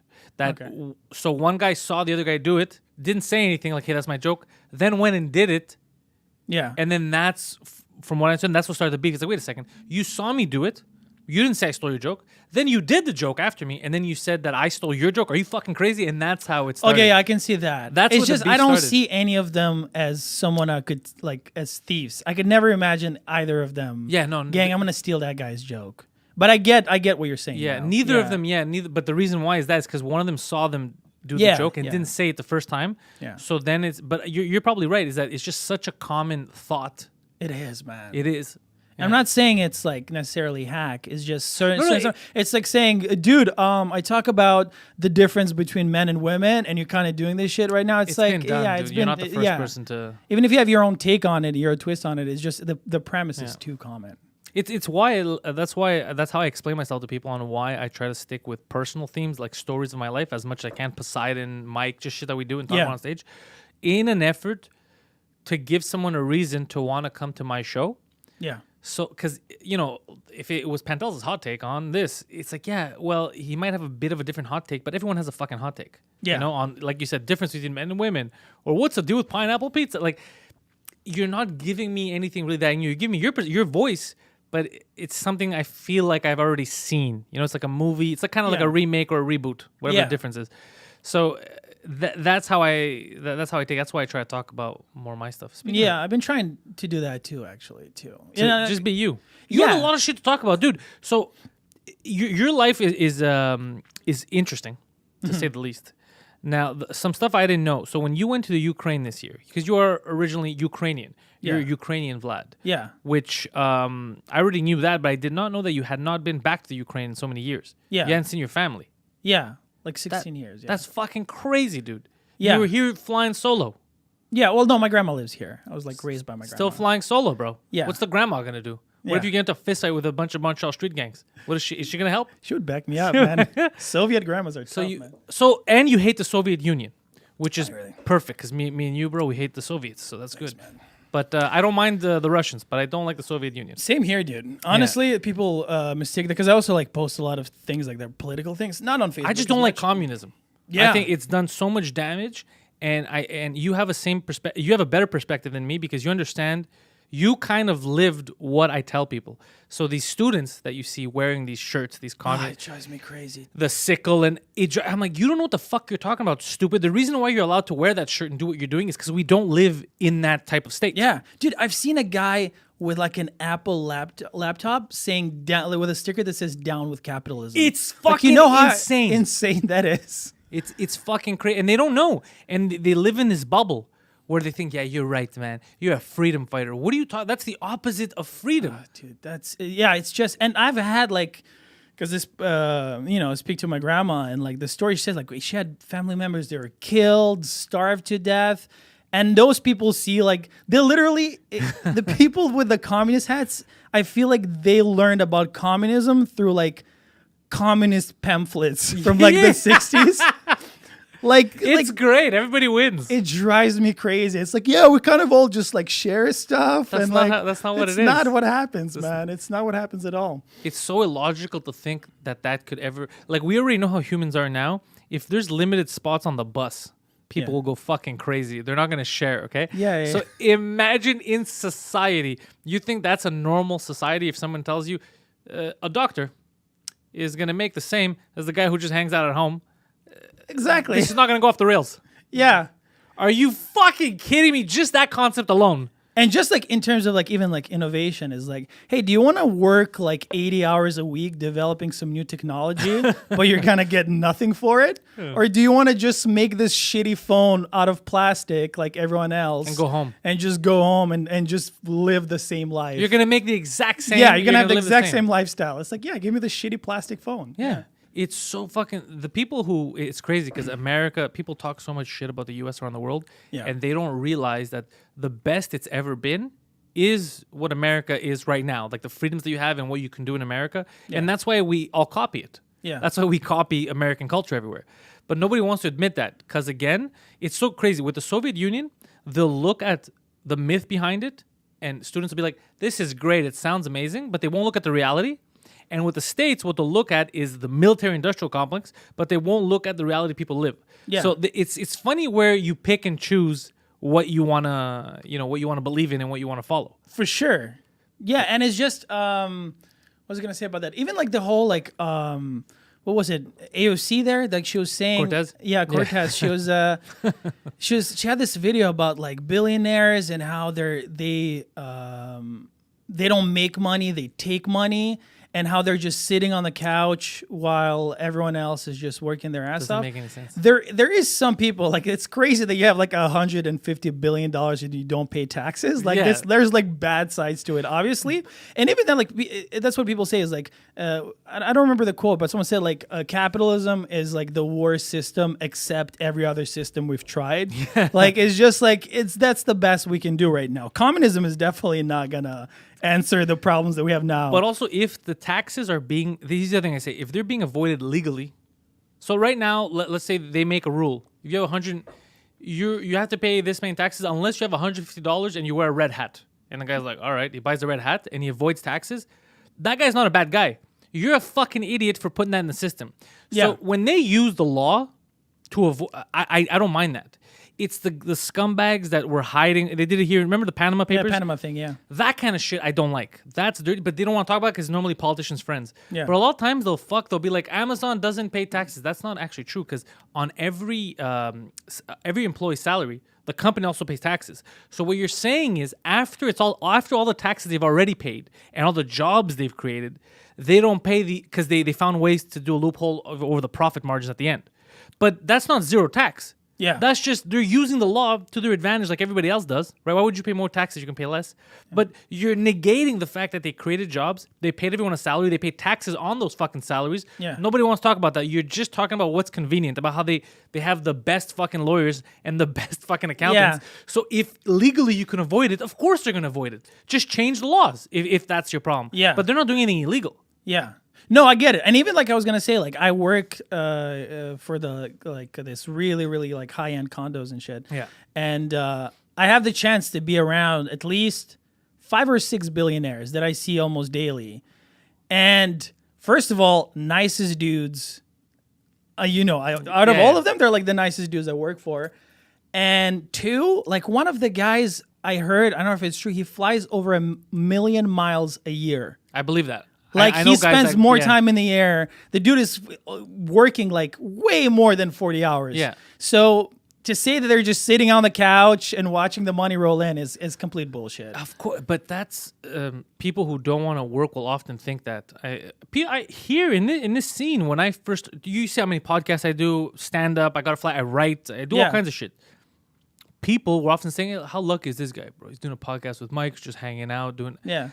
So one guy saw the other guy do it, didn't say anything like, "Hey, that's my joke," then went and did it. Yeah, and then that's from what I understand, that's what started the beef. It's like, wait a second, you saw me do it. You didn't say I stole your joke. Then you did the joke after me, and then you said that I stole your joke. Are you fucking crazy? And that's how it started. Okay, I can see that. That's it's just I don't started. see any of them as someone I could as thieves. I could never imagine either of them. Yeah, no, gang, I'm gonna steal that guy's joke. But I get what you're saying. Yeah, now. Neither of them. Yeah, neither. But the reason why is that is because one of them saw them do the joke and didn't say it the first time. Yeah. So then it's. But you're probably right. Is that it's just such a common thought. It is, man. It is. Yeah. I'm not saying it's like necessarily hack. It's just certain. It's like saying, dude, I talk about the difference between men and women, and you're kind of doing this shit right now. It's like, been done, yeah, dude. it's You're been. Not the first person to. Even if you have your own take on it, your twist on it, it's just the premise is too common. It's why that's how I explain myself to people on why I try to stick with personal themes like stories of my life as much as I can. Poseidon, Mike, just shit that we do and talk about on stage, in an effort to give someone a reason to want to come to my show. Yeah. So, because, if it was Pantelis' hot take on this, it's like, yeah, well, he might have a bit of a different hot take, but everyone has a fucking hot take. Yeah. On, like you said, difference between men and women. Or what's the deal with pineapple pizza? Like, you're not giving me anything really that new. You give me your voice, but it's something I feel like I've already seen. It's like a movie. It's like kind of like a remake or a reboot, whatever the difference is. So that's how I take. That's why I try to talk about more of my stuff. I've been trying to do that too, actually, too. Just be you. You have a lot of shit to talk about, dude. So your life is interesting, to say the least. Now, some stuff I didn't know. So when you went to the Ukraine this year, because you are originally Ukrainian, you're Ukrainian, Vlad. Yeah. Which I already knew that, but I did not know that you had not been back to the Ukraine in so many years. Yeah. You hadn't seen your family. Yeah. Like 16 years. Yeah. That's fucking crazy, dude. Yeah. You were here flying solo. Yeah. Well, no, my grandma lives here. I was like raised by my grandma. Still flying solo, bro. Yeah. What's the grandma gonna do? What if you get into a fist fight with a bunch of Montreal street gangs? What is she? Is she gonna help? She would back me up, man. Soviet grandmas are tough, man. And you hate the Soviet Union, which is really. perfect because me and you, bro, we hate the Soviets, so that's good. Man. But I don't mind the Russians, but I don't like the Soviet Union. Same here, dude. Honestly, people mistake that because I also like post a lot of things like their political things, not on Facebook. I just don't like communism. Yeah. I think it's done so much damage, and you have you have a better perspective than me because you understand. You kind of lived what I tell people. So these students that you see wearing these shirts, these it drives me crazy. the sickle, and I'm like, you don't know what the fuck you're talking about, stupid. The reason why you're allowed to wear that shirt and do what you're doing is because we don't live in that type of state. Yeah, dude, I've seen a guy with like an Apple laptop saying down with a sticker that says "Down with capitalism." It's like, fucking you know how insane. Insane that is. It's fucking crazy, and they don't know, and they live in this bubble where they think, yeah, you're right, man. You're a freedom fighter. What are you talking? That's the opposite of freedom. Dude, it's just, and I've had like, because this, speak to my grandma, and like the story she says, like she had family members that were killed, starved to death, and those people see like, they literally, the people with the communist hats, I feel like they learned about communism through like communist pamphlets from like the 60s. It's great. Everybody wins. It drives me crazy. It's like, yeah, we kind of all just like share stuff. That's not what it is. It's not what happens, man. It's not what happens at all. It's so illogical to think that could ever... Like, we already know how humans are now. If there's limited spots on the bus, people will go fucking crazy. They're not going to share, okay? Yeah. So imagine in society, you think that's a normal society if someone tells you a doctor is going to make the same as the guy who just hangs out at home. Exactly. This is not going to go off the rails. Yeah. Are you fucking kidding me? Just that concept alone. And just like in terms of like even like innovation is like, hey, do you want to work like 80 hours a week developing some new technology, but you're going to get nothing for it? Yeah. Or do you want to just make this shitty phone out of plastic like everyone else? And go home. And just go home and just live the same life. You're going to make the exact same... Yeah, you're going to have the exact same lifestyle. It's like, yeah, give me the shitty plastic phone. Yeah. It's so fucking... The people who... It's crazy because America... People talk so much shit about the U.S. around the world. Yeah. And they don't realize that the best it's ever been is what America is right now. Like the freedoms that you have and what you can do in America. Yeah. And that's why we all copy it. Yeah. That's why we copy American culture everywhere. But nobody wants to admit that. Because again, it's so crazy. With the Soviet Union, they'll look at the myth behind it. And students will be like, this is great. It sounds amazing. But they won't look at the reality. And with the States, what they'll look at is the military-industrial complex, but they won't look at the reality people live. Yeah. So it's funny where you pick and choose what you wanna believe in and what you wanna follow. For sure. Yeah, and it's just what was I gonna say about that? Even like the whole like what was it? AOC there? Like she was saying Cortez? Yeah, Cortez. Yeah. She had this video about like billionaires and how they don't make money, they take money. And how they're just sitting on the couch while everyone else is just working their ass off. Doesn't make any sense. There is some people, like, it's crazy that you have like $150 billion and you don't pay taxes. Like there's like bad sides to it, obviously. And even then, like that's what people say is like, I don't remember the quote, but someone said like capitalism is like the worst system except every other system we've tried. Like it's just like that's the best we can do right now. Communism is definitely not gonna answer the problems that we have now. But also, if the taxes are being... This is the other thing I say. If they're being avoided legally... So right now, let's say they make a rule. If you have 100... You have to pay this many taxes unless you have $150 and you wear a red hat. And the guy's like, all right, he buys the red hat and he avoids taxes. That guy's not a bad guy. You're a fucking idiot for putting that in the system. So when they use the law to avoid... I don't mind that. It's the scumbags that were hiding. They did it here. Remember the Panama Papers? Yeah, Panama thing, yeah. That kind of shit I don't like. That's dirty, but they don't want to talk about it because normally politicians' friends. Yeah. But a lot of times they'll be like, Amazon doesn't pay taxes. That's not actually true because on every employee's salary, the company also pays taxes. So what you're saying is after all the taxes they've already paid and all the jobs they've created, they don't pay because they found ways to do a loophole over the profit margins at the end. But that's not zero tax. Yeah. That's just they're using the law to their advantage like everybody else does, right? Why would you pay more taxes? You can pay less. But you're negating the fact that they created jobs, they paid everyone a salary, they paid taxes on those fucking salaries. Yeah. Nobody wants to talk about that. You're just talking about what's convenient, about how they have the best fucking lawyers and the best fucking accountants. Yeah. So if legally you can avoid it, of course they're going to avoid it. Just change the laws if that's your problem. Yeah. But they're not doing anything illegal. Yeah. No, I get it. And even like I was gonna say, like I work for this really, really like high end condos and shit. Yeah. And I have the chance to be around at least 5 or 6 billionaires that I see almost daily. And first of all, nicest dudes. Out of all of them, they're like the nicest dudes I work for. And 2, like one of the guys I heard, I don't know if it's true, he flies over 1 million miles a year. I believe that. Like I know he guys spends more time in the air. The dude is working like way more than 40 hours. Yeah. So to say that they're just sitting on the couch and watching the money roll in is complete bullshit. Of course, but that's people who don't want to work will often think that. I here in this scene when I first, you see how many podcasts I do, stand up, I got to fly, I write, I do all kinds of shit. People were often saying, "How lucky is this guy, bro? He's doing a podcast with Mike, just hanging out, doing." Yeah.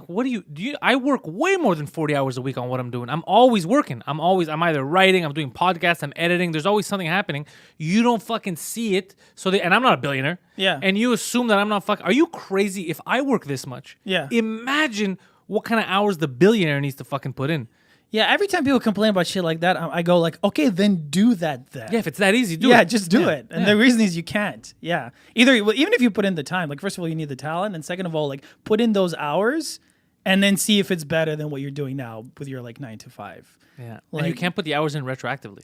What do you? I work way more than 40 hours a week on what I'm doing. I'm always working. I'm either writing, I'm doing podcasts, I'm editing. There's always something happening. You don't fucking see it. And I'm not a billionaire. Yeah. And you assume that I'm not fucking. Are you crazy? If I work this much, Yeah. Imagine what kind of hours the billionaire needs to fucking put in. Yeah, every time people complain about shit like that, I go like, okay, then do that then. Yeah, if it's that easy, do it. Yeah, just do it. And the reason is you can't. Yeah. Even if you put in the time, like first of all, you need the talent. And second of all, like put in those hours and then see if it's better than what you're doing now with your like 9 to 5. Yeah. Like, and you can't put the hours in retroactively.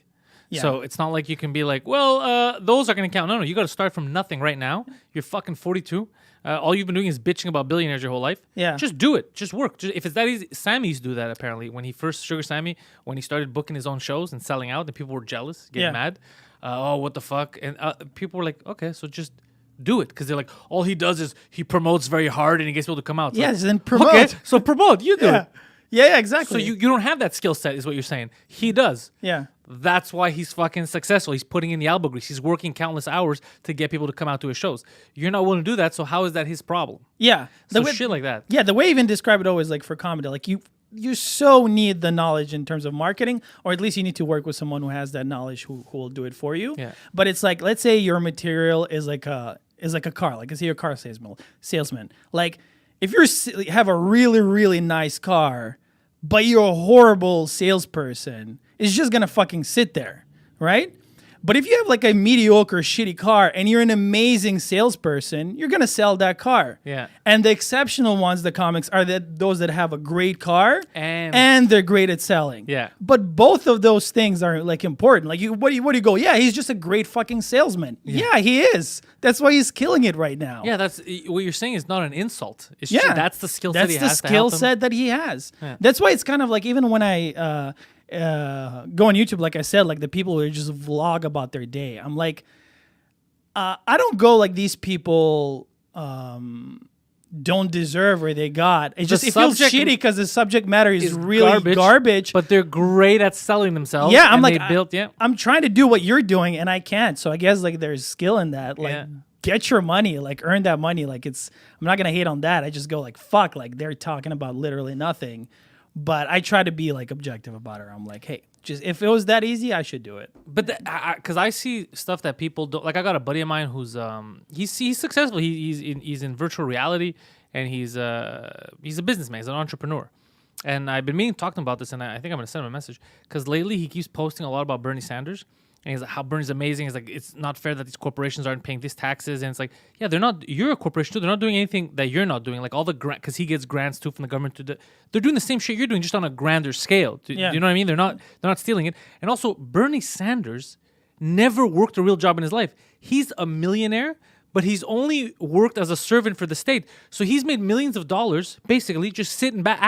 Yeah. So it's not like you can be like, well, those are going to count. No, you got to start from nothing right now. You're fucking 42. All you've been doing is bitching about billionaires your whole life. Yeah. Just do it. Just work. If it's that easy. Sammy used to do that apparently. When he first, Sugar Sammy, when he started booking his own shows and selling out, and people were jealous, getting mad. What the fuck? And people were like, okay, so just do it. Because they're like, all he does is he promotes very hard and he gets people to come out. Yes, then promote. Okay, so promote. You do it. Yeah, exactly. So you don't have that skill set is what you're saying. He does. Yeah. That's why he's fucking successful. He's putting in the elbow grease. He's working countless hours to get people to come out to his shows. You're not willing to do that, so how is that his problem? Yeah. Shit like that. Yeah, the way I even describe it always like for comedy, like you so need the knowledge in terms of marketing, or at least you need to work with someone who has that knowledge who will do it for you. Yeah. But it's like, let's say your material is like a car, like you're a car salesman. Like if you have a really, really nice car, but you're a horrible salesperson, it's just gonna fucking sit there, right? But if you have like a mediocre, shitty car and you're an amazing salesperson, you're gonna sell that car. Yeah. And the exceptional ones, the comics, are those that have a great car and they're great at selling. Yeah. But both of those things are like important. Like what do you go? Yeah, he's just a great fucking salesman. Yeah, he is. That's why he's killing it right now. Yeah, that's what you're saying is not an insult. It's Yeah. just, that's the skill set he has. That's the skill set that he has. Yeah. That's why it's kind of like even when I go on YouTube, like I said, like the people who just vlog about their day, I'm like, I don't go like these people don't deserve where they got. It feels shitty because the subject matter is really garbage. But they're great at selling themselves. Yeah, I'm like, I'm trying to do what you're doing and I can't. So I guess like there's skill in that. Like get your money, like earn that money. Like I'm not gonna hate on that. I just go like fuck, like they're talking about literally nothing. But I try to be like objective about it. I'm like, hey, just if it was that easy, I should do it. But because I see stuff that people don't like. I got a buddy of mine who's he's successful. He's in virtual reality and he's a businessman. He's an entrepreneur. And I've been meaning to talk to him about this, and I think I'm gonna send him a message because lately he keeps posting a lot about Bernie Sanders. And he's like, how Bernie's amazing. He's like, it's not fair that these corporations aren't paying these taxes. And it's like, yeah, they're not. You're a corporation too. They're not doing anything that you're not doing. Like all the grant, because he gets grants too from the government. They're doing the same shit you're doing, just on a grander scale. Do you know what I mean? They're not stealing it. And also, Bernie Sanders never worked a real job in his life. He's a millionaire, but he's only worked as a servant for the state. So he's made millions of dollars, basically, just sitting back,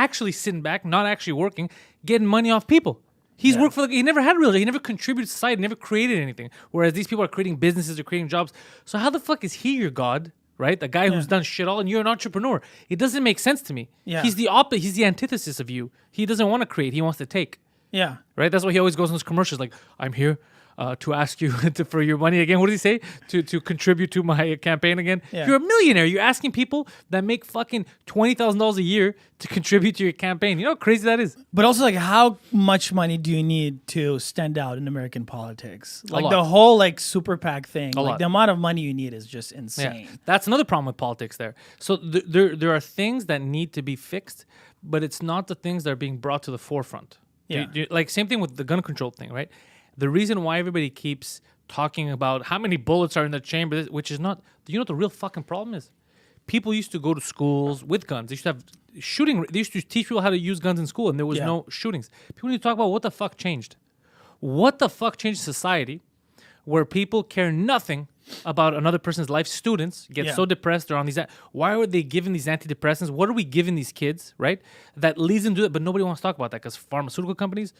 not actually working, getting money off people. He's worked for he never had a real job. He never contributed to society, never created anything. Whereas these people are creating businesses, they're creating jobs. So how the fuck is he your God, right? The guy who's done shit all, and you're an entrepreneur. It doesn't make sense to me. Yeah. He's the opposite. He's the antithesis of you. He doesn't want to create. He wants to take. Yeah. Right? That's why he always goes in those commercials like, I'm here to ask you for your money again. What did he say? To contribute to my campaign again? Yeah. You're a millionaire. You're asking people that make fucking $20,000 a year to contribute to your campaign. You know how crazy that is? But also, like, how much money do you need to stand out in American politics? Like, lot. the whole, like, super PAC thing. A Like, lot. the amount of money you need is just insane. Yeah. That's another problem with politics there. So there are things that need to be fixed, but it's not the things that are being brought to the forefront. Yeah. Like, same thing with the gun control thing, right? The reason why everybody keeps talking about how many bullets are in the chamber, which is not, you know what the real fucking problem is? People used to go to schools with guns. They used to have shooting, they used to teach people how to use guns in school, and there was no shootings. People need to talk about what the fuck changed. What the fuck changed society where people care nothing about another person's life? Students get so depressed, they're on these, why are they giving these antidepressants? What are we giving these kids, right? That leads them to do it, but nobody wants to talk about that because pharmaceutical companies,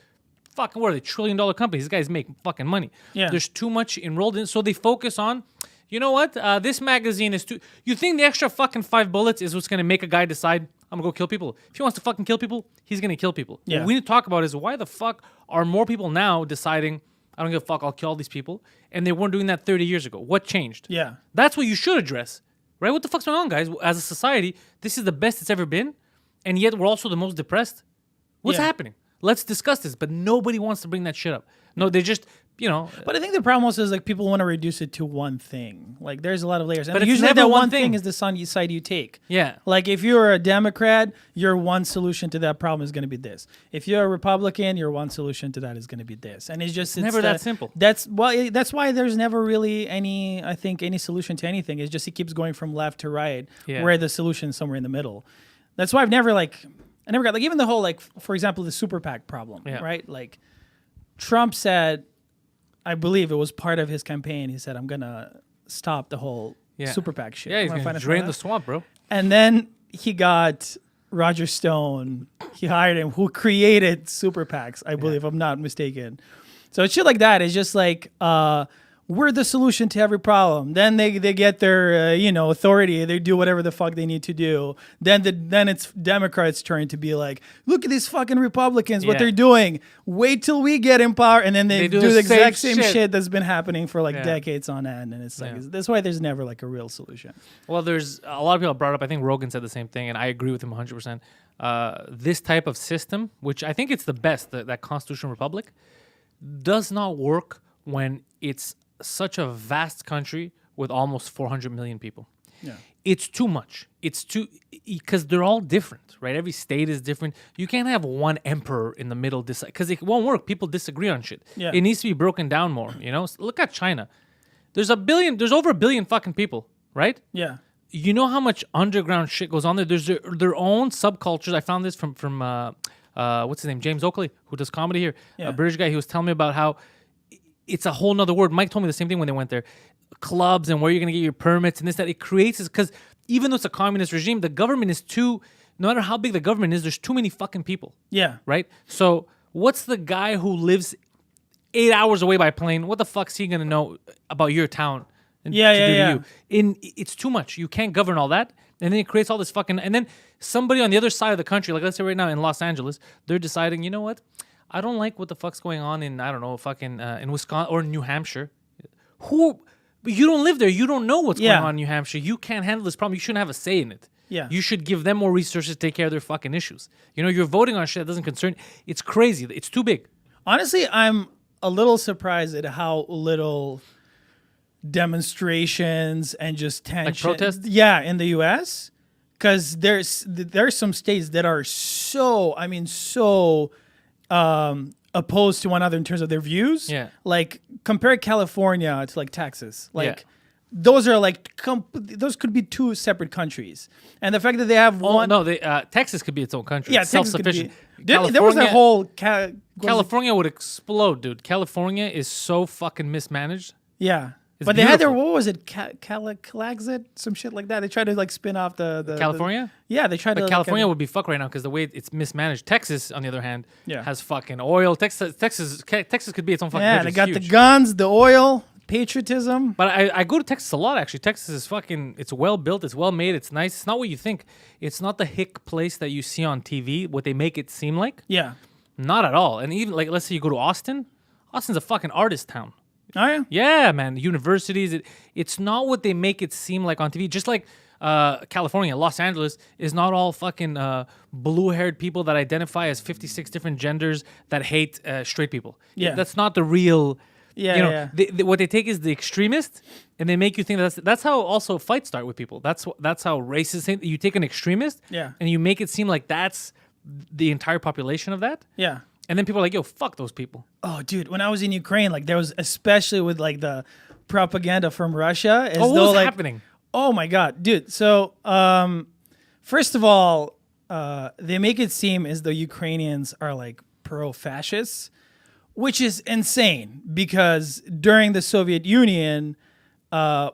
fucking what are they, $1 trillion companies? These guys make fucking money. Yeah. There's too much enrolled in, so they focus on, you know what? This magazine is too. You think the extra fucking 5 bullets is what's gonna make a guy decide I'm gonna go kill people? If he wants to fucking kill people, he's gonna kill people. Yeah. What we need to talk about is why the fuck are more people now deciding I don't give a fuck, I'll kill all these people, and they weren't doing that 30 years ago? What changed? Yeah. That's what you should address, right? What the fuck's going on, guys? As a society, this is the best it's ever been, and yet we're also the most depressed. What's happening? Let's discuss this, but nobody wants to bring that shit up. No, they just, you know. But I think the problem also is, like, people want to reduce it to one thing. Like, there's a lot of layers. And But it's usually never that one one thing thing. is the side you take. Yeah. Like, if you're a Democrat, your one solution to that problem is going to be this. If you're a Republican, your one solution to that is going to be this. And it's never that simple. That's why there's never really any solution to anything. It's just it keeps going from left to right, where the solution is somewhere in the middle. That's why I never got, like, even the whole, like, for example, the super PAC problem, right? Like, Trump said, I believe it was part of his campaign, he said, I'm going to stop the whole super PAC shit. Yeah, he's going to drain the swamp, bro. And then he got Roger Stone. He hired him, who created super PACs, I believe, if I'm not mistaken. So it's shit like that. It's just like, we're the solution to every problem. Then they get their authority. They do whatever the fuck they need to do. Then it's Democrats' turn to be like, look at these fucking Republicans, what they're doing. Wait till we get in power, and then they do the exact same shit that's been happening for like decades on end. And it's like that's why there's never like a real solution. Well, there's a lot of people brought up. I think Rogan said the same thing, and I agree with him 100%. This type of system, which I think it's the best, that constitutional republic, does not work when it's such a vast country with almost 400 million people. Yeah. It's too much. It's too, because they're all different, right? Every state is different. You can't have one emperor in the middle, because it won't work. People disagree on shit. Yeah. It needs to be broken down more, you know? Look at China. There's over a billion fucking people, right? Yeah. You know how much underground shit goes on there? There's their own subcultures. I found this from what's his name? James Oakley, who does comedy here. Yeah. A British guy. He was telling me about how it's a whole nother word. Mike told me the same thing when they went there. Clubs and where you're going to get your permits and this, that. It creates this, because even though it's a communist regime, the government is too, no matter how big the government is, there's too many fucking people. Yeah. Right? So what's the guy who lives 8 hours away by plane? What the fuck's he going to know about your town? It's too much. You can't govern all that. And then it creates all this fucking, and then somebody on the other side of the country, like let's say right now in Los Angeles, they're deciding, you know what? I don't like what the fuck's going on in, I don't know, fucking in Wisconsin or New Hampshire. But you don't live there. You don't know what's going on in New Hampshire. You can't handle this problem. You shouldn't have a say in it. Yeah. You should give them more resources to take care of their fucking issues. You know, you're voting on shit that doesn't concern. It's crazy. It's too big. Honestly, I'm a little surprised at how little demonstrations and just tension. Like protests? Yeah, in the U.S. Because there's some states that are so opposed to one another in terms of their views. Yeah. Like, compare California to like Texas. Like, those are like those could be two separate countries. And the fact that they have one. No, Texas could be its own country. Yeah, it's self-sufficient. There was a whole. California would explode, dude. California is so fucking mismanaged. Yeah. It's But they had their, beautiful. what was it, Kalakzit, some shit like that. They tried to like spin off the California. yeah, they tried to. But California would be fucked right now because the way it's mismanaged. Texas, on the other hand, Yeah. has fucking oil. Texas could be its own fucking. Yeah, country. they It's got huge. the guns, the oil, patriotism. But I go to Texas a lot, actually. Texas is fucking, it's well built, it's well made, it's nice. It's not what you think. It's not the hick place that you see on TV, what they make it seem like. Yeah. Not at all. And even, like, let's say you go to Austin. Austin's a fucking artist town. Oh yeah. Yeah, man. Universities, it's not what they make it seem like on TV. Just like California, Los Angeles is not all fucking blue-haired people that identify as 56 different genders that hate straight people. Yeah. That's not the real... Yeah, you know, yeah. what they take is the extremist, and they make you think that's how also fights start with people. That's how racists think. You take an extremist, Yeah. and you make it seem like that's the entire population of that, Yeah. and then people are like, "Yo, fuck those people." Oh, dude, when I was in Ukraine, like there was, especially with like the propaganda from Russia, as Oh, what though was like, happening? oh my god, dude. So, first of all, they make it seem as though Ukrainians are like pro-fascists, which is insane because during the Soviet Union,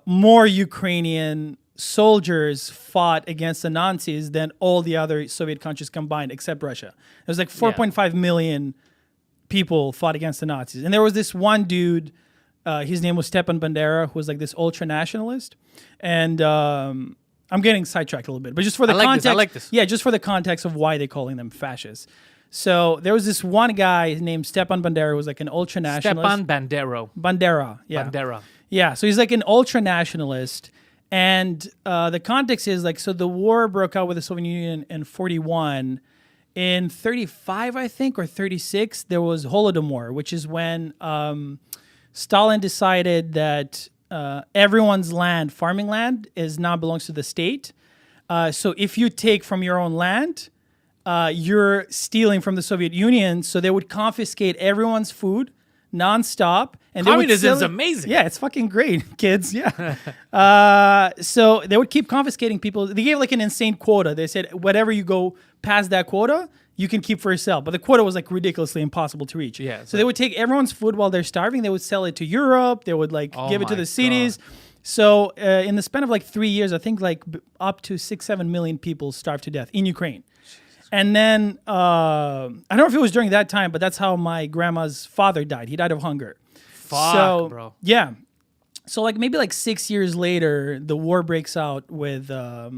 more Ukrainian soldiers fought against the Nazis than all the other Soviet countries combined, except Russia. It was like 4.5 million people fought against the Nazis. And there was this one dude, his name was Stepan Bandera, who was like this ultra nationalist. And I'm getting sidetracked a little bit, but just for the context, I like this. yeah, just for the context of why they're calling them fascists. So there was this one guy named Stepan Bandera, who was like an ultra nationalist. Stepan Bandero. Bandera, yeah. Bandera. Yeah, so he's like an ultra nationalist, and the context is like, so the war broke out with the Soviet Union in 41. In 35, I think, or 36, there was Holodomor, which is when Stalin decided that everyone's land, farming land, is now belongs to the state. So if you take from your own land, you're stealing from the Soviet Union. So they would confiscate everyone's food nonstop. And Communism is amazing. Yeah, it's fucking great, kids. Yeah. So they would keep confiscating people. They gave like an insane quota. They said, whatever you go past that quota, you can keep for yourself. But the quota was like ridiculously impossible to reach. Yeah, So they would take everyone's food while they're starving. They would sell it to Europe. They would like Oh give it to my the cities. God. So in the span of like 3 years, I think like up to 6-7 million people starved to death in Ukraine. And then I don't know if it was during that time, but that's how my grandma's father died. He died of hunger. Fuck, bro. Yeah. So like maybe like 6 years later, the war breaks out with the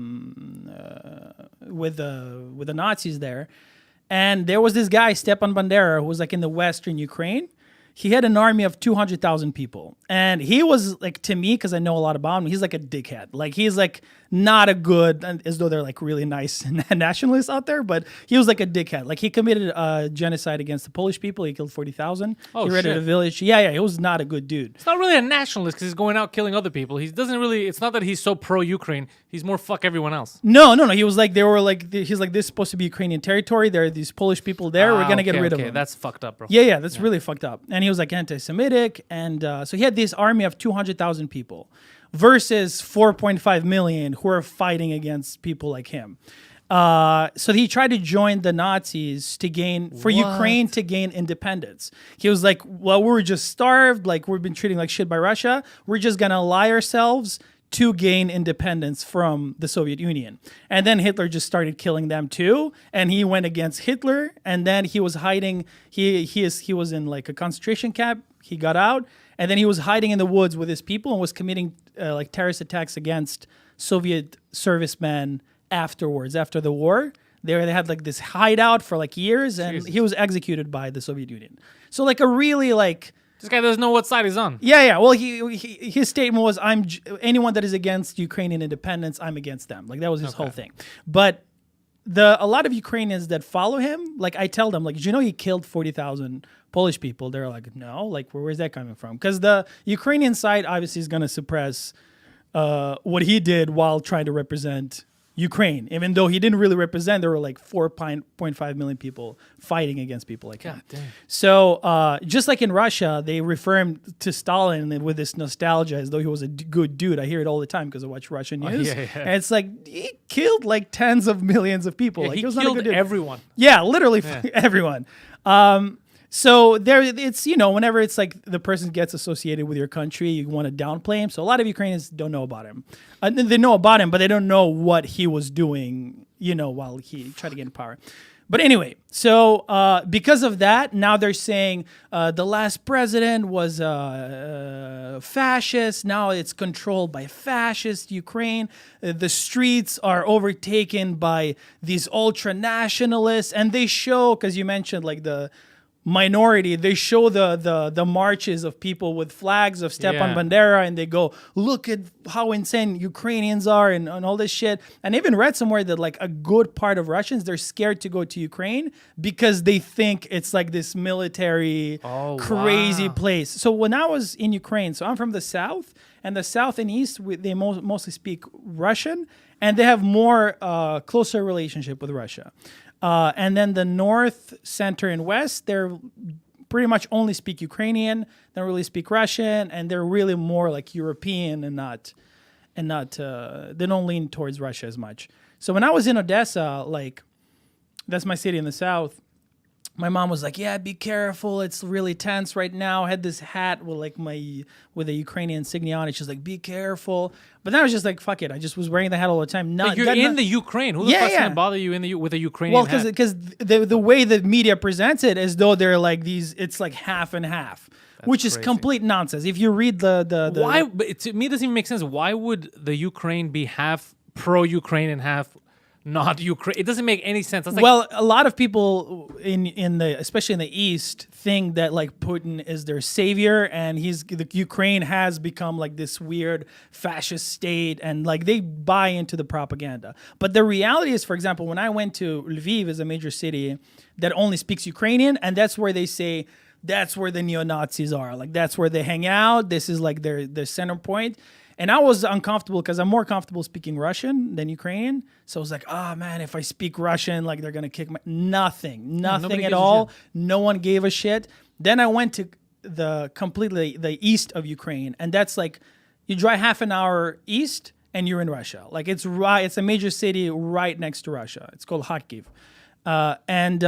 Nazis there, and there was this guy Stepan Bandera who was like in the western Ukraine. He had an army of 200,000 people, and he was like, to me, because I know a lot about him, he's like a dickhead. Like he's like not a good, as though they're like really nice nationalists out there, but he was like a dickhead. Like he committed genocide against the Polish people. He killed 40,000. Oh, he raided shit. a village. Yeah, he was not a good dude. It's not really a nationalist because he's going out killing other people. He doesn't really. It's not that he's so pro-Ukraine. He's more fuck everyone else. No. He was like, they were like, he's like, this is supposed to be Ukrainian territory. There are these Polish people there. We're gonna get rid of them. That's fucked up, bro. Yeah, that's really fucked up. And he was like anti-Semitic, and so he had this army of 200,000 people versus 4.5 million who are fighting against people like him. So he tried to join the Nazis to gain Ukraine to gain independence. He was like, well, we were just starved, like we've been treated like shit by Russia. We're just gonna ally ourselves to gain independence from the Soviet Union. And then Hitler just started killing them too. And he went against Hitler. And then he was hiding. He was in like a concentration camp. He got out. And then he was hiding in the woods with his people and was committing like terrorist attacks against Soviet servicemen afterwards, after the war. They had like this hideout for like years, and Jesus. he was executed by the Soviet Union. So like a really like... This guy doesn't know what side he's on. Yeah. Well, his statement was, anyone that is against Ukrainian independence, I'm against them. Like that was his whole thing. But a lot of Ukrainians that follow him, like I tell them, like, did you know he killed 40,000 Polish people? They're like, no, like where's that coming from? Because the Ukrainian side obviously is going to suppress what he did while trying to represent Ukraine. Even though he didn't really represent, there were like 4.5 million people fighting against people like him. God damn. So just like in Russia, they refer him to Stalin with this nostalgia as though he was a good dude. I hear it all the time because I watch Russian news. yeah. And it's like, he killed like tens of millions of people. Yeah, like he was not a killed good dude. everyone. Yeah, literally everyone. So there, it's whenever it's like the person gets associated with your country, you want to downplay him. So a lot of Ukrainians don't know about him. They know about him, but they don't know what he was doing, while he tried to get in power. But anyway, so because of that, now they're saying the last president was fascist. Now it's controlled by fascist Ukraine. The streets are overtaken by these ultra nationalists, and they show, because you mentioned like the minority, they show the marches of people with flags of Stepan Bandera, and they go, look at how insane Ukrainians are and all this shit. And I even read somewhere that like a good part of Russians, they're scared to go to Ukraine because they think it's like this military crazy place. So when I was in Ukraine, so I'm from the south, and the south and east, they mostly speak Russian, and they have more closer relationship with Russia. And then the north, center, and west, they're pretty much only speak Ukrainian. They don't really speak Russian, and they're really more like European and not. They don't lean towards Russia as much. So when I was in Odessa, like that's my city in the south, my mom was like, "Yeah, be careful. It's really tense right now." I had this hat with with a Ukrainian insignia on it. She's like, "Be careful." But then I was just like, "Fuck it." I just was wearing the hat all the time. But you're in the Ukraine. Who the fuck's gonna bother you with a Ukrainian hat? Well, because the way the media presents it as though they're like these, it's like half and half, which is complete nonsense. If you read the why, but to me it doesn't even make sense. Why would the Ukraine be half pro-Ukraine and half not Ukraine? It doesn't make any sense. That's well, a lot of people especially in the East, think that like Putin is their savior, and the Ukraine has become like this weird fascist state, and like they buy into the propaganda. But the reality is, for example, when I went to Lviv, is a major city that only speaks Ukrainian, and that's where they say that's where the neo-Nazis are. Like that's where they hang out. This is like their center point. And I was uncomfortable because I'm more comfortable speaking Russian than Ukrainian. So I was like, oh man, if I speak Russian, like they're going to kick nothing at all. No one gave a shit. Then I went to the east of Ukraine. And that's like, you drive half an hour east and you're in Russia. Like it's a major city right next to Russia. It's called Kharkiv. And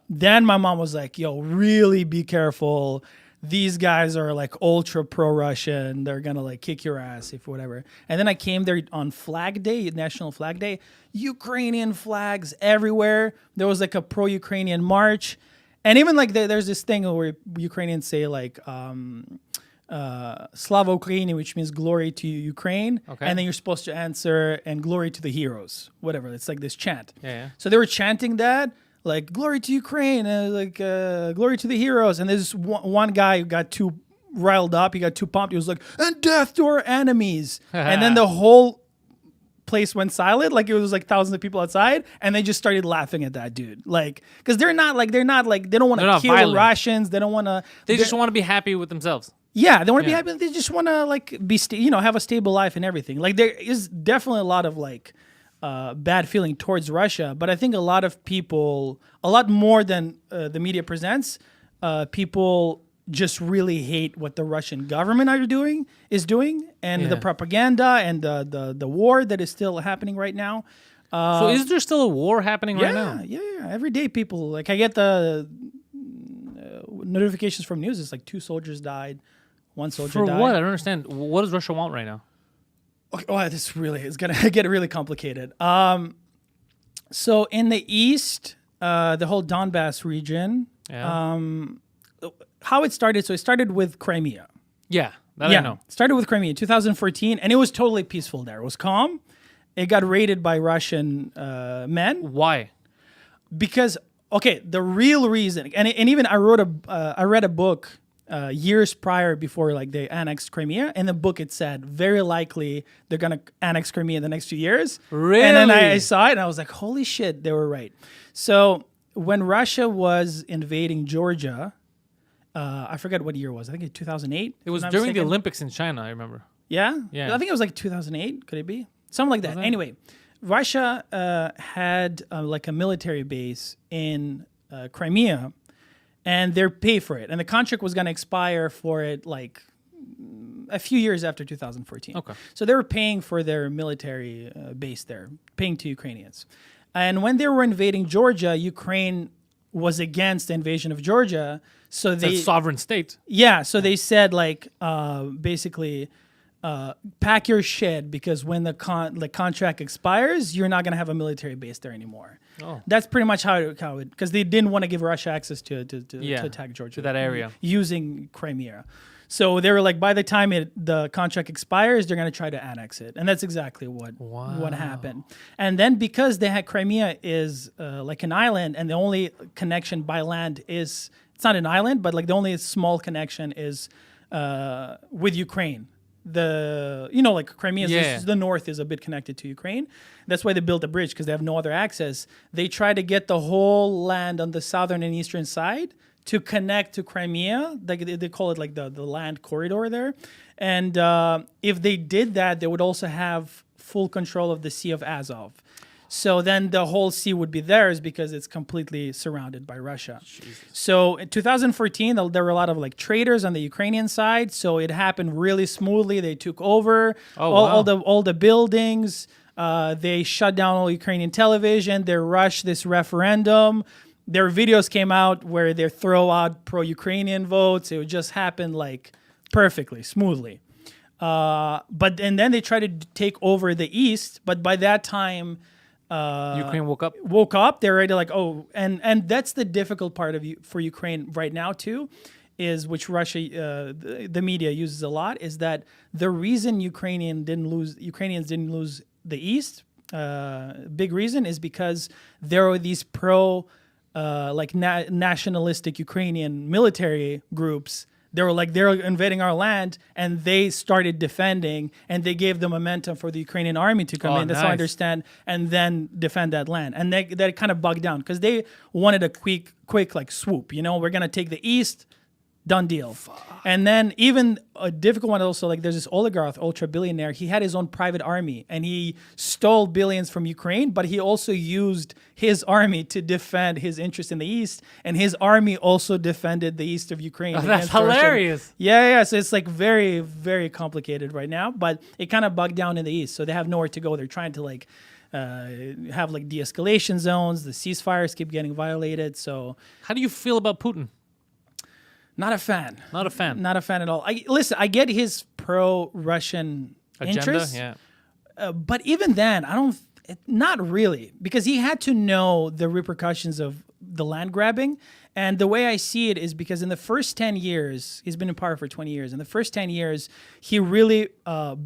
then my mom was like, yo, really be careful. These guys are like ultra pro-Russian. They're going to like kick your ass if whatever. And then I came there on Flag Day, National Flag Day, Ukrainian flags everywhere. There was like a pro-Ukrainian march. And even like there's this thing where Ukrainians say like Slava Ukraini, which means glory to Ukraine. Okay. And then you're supposed to answer and glory to the heroes, whatever. It's like this chant. Yeah. So they were chanting that. Like, glory to Ukraine, glory to the heroes. And there's one guy who got too riled up. He got too pumped. He was like, and death to our enemies. And then the whole place went silent. Like, it was like thousands of people outside. And they just started laughing at that dude. Like, because they don't want to kill violent. Russians. They don't want to. They just want to be happy with themselves. Yeah, they want to be happy. They just want to, like, have a stable life and everything. Like, there is definitely a lot of, like, bad feeling towards Russia, but I think a lot of people, a lot more than the media presents, people just really hate what the Russian government is doing, and the propaganda and the war that is still happening right now. So is there still a war happening right now? Yeah. Every day people, like I get the notifications from news. It's like 2 soldiers died, 1 soldier died. For what? I don't understand. What does Russia want right now? Okay, it's gonna get really complicated. So in the east, the whole Donbass region, how it started. So it started with Crimea. Yeah, I know. It started with Crimea in 2014, and it was totally peaceful there. It was calm. It got raided by Russian men. Why? Because the real reason, and even I read a book. Years prior, before like they annexed Crimea, in the book it said very likely they're gonna annex Crimea in the next few years. Really? And then I saw it and I was like, holy shit, they were right. So when Russia was invading Georgia, I forget what year it was. I think in 2008. It was during the Olympics in China, I remember. Yeah? I think it was like 2008. Could it be? Something like that. Anyway, Russia had like a military base in Crimea. And they're pay for it. And the contract was going to expire for it like a few years after 2014. Okay. So they were paying for their military base there, paying to Ukrainians. And when they were invading Georgia, Ukraine was against the invasion of Georgia. So It's a sovereign state. yeah, so they said like basically pack your shit because when the contract expires, you're not gonna have a military base there anymore. Oh. That's pretty much how it because they didn't want to give Russia access to attack Georgia to that area using Crimea. So they were like, by the time the contract expires, they're gonna try to annex it, and that's exactly what happened. And then because they had Crimea is like an island, and the only connection by land is it's not an island, but like the only small connection is with Ukraine. Like Crimea, the north is a bit connected to Ukraine. That's why they built a bridge because they have no other access. They try to get the whole land on the southern and eastern side to connect to Crimea. They call it like the land corridor there. And if they did that, they would also have full control of the Sea of Azov. So then the whole sea would be theirs because it's completely surrounded by Russia. Jesus. So in 2014, there were a lot of like traders on the Ukrainian side. So it happened really smoothly. They took over all the buildings. They shut down all Ukrainian television. They rushed this referendum. Their videos came out where they throw out pro-Ukrainian votes. It just happened like perfectly, smoothly. And then they tried to take over the east. But by that time, Ukraine woke up. They're already like, oh, and that's the difficult part for Ukraine right now too, is which Russia, the media uses a lot, is that the reason Ukrainians didn't lose the east, big reason is because there are these nationalistic Ukrainian military groups. They were like, they're invading our land, and they started defending, and they gave the momentum for the Ukrainian army to come in. That's how I understand, and then defend that land. And that kind of bugged down because they wanted a quick like swoop. We're gonna take the east, done deal. And then even a difficult one also, like there's this oligarch, ultra billionaire. He had his own private army, and he stole billions from Ukraine, but he also used his army to defend his interest in the east, and his army also defended the east of Ukraine. Oh, that's hilarious. Russia. Yeah. So it's like very, very complicated right now, but it kind of bugged down in the east, so they have nowhere to go. They're trying to like have like de-escalation zones. The ceasefires keep getting violated. So how do you feel about Putin? Not a fan. Not a fan. Not a fan at all. I get his pro-Russian interest. Yeah. But even then, not really, because he had to know the repercussions of the land grabbing. And the way I see it is because in the first 10 years, he's been in power for 20 years. In the first 10 years, he really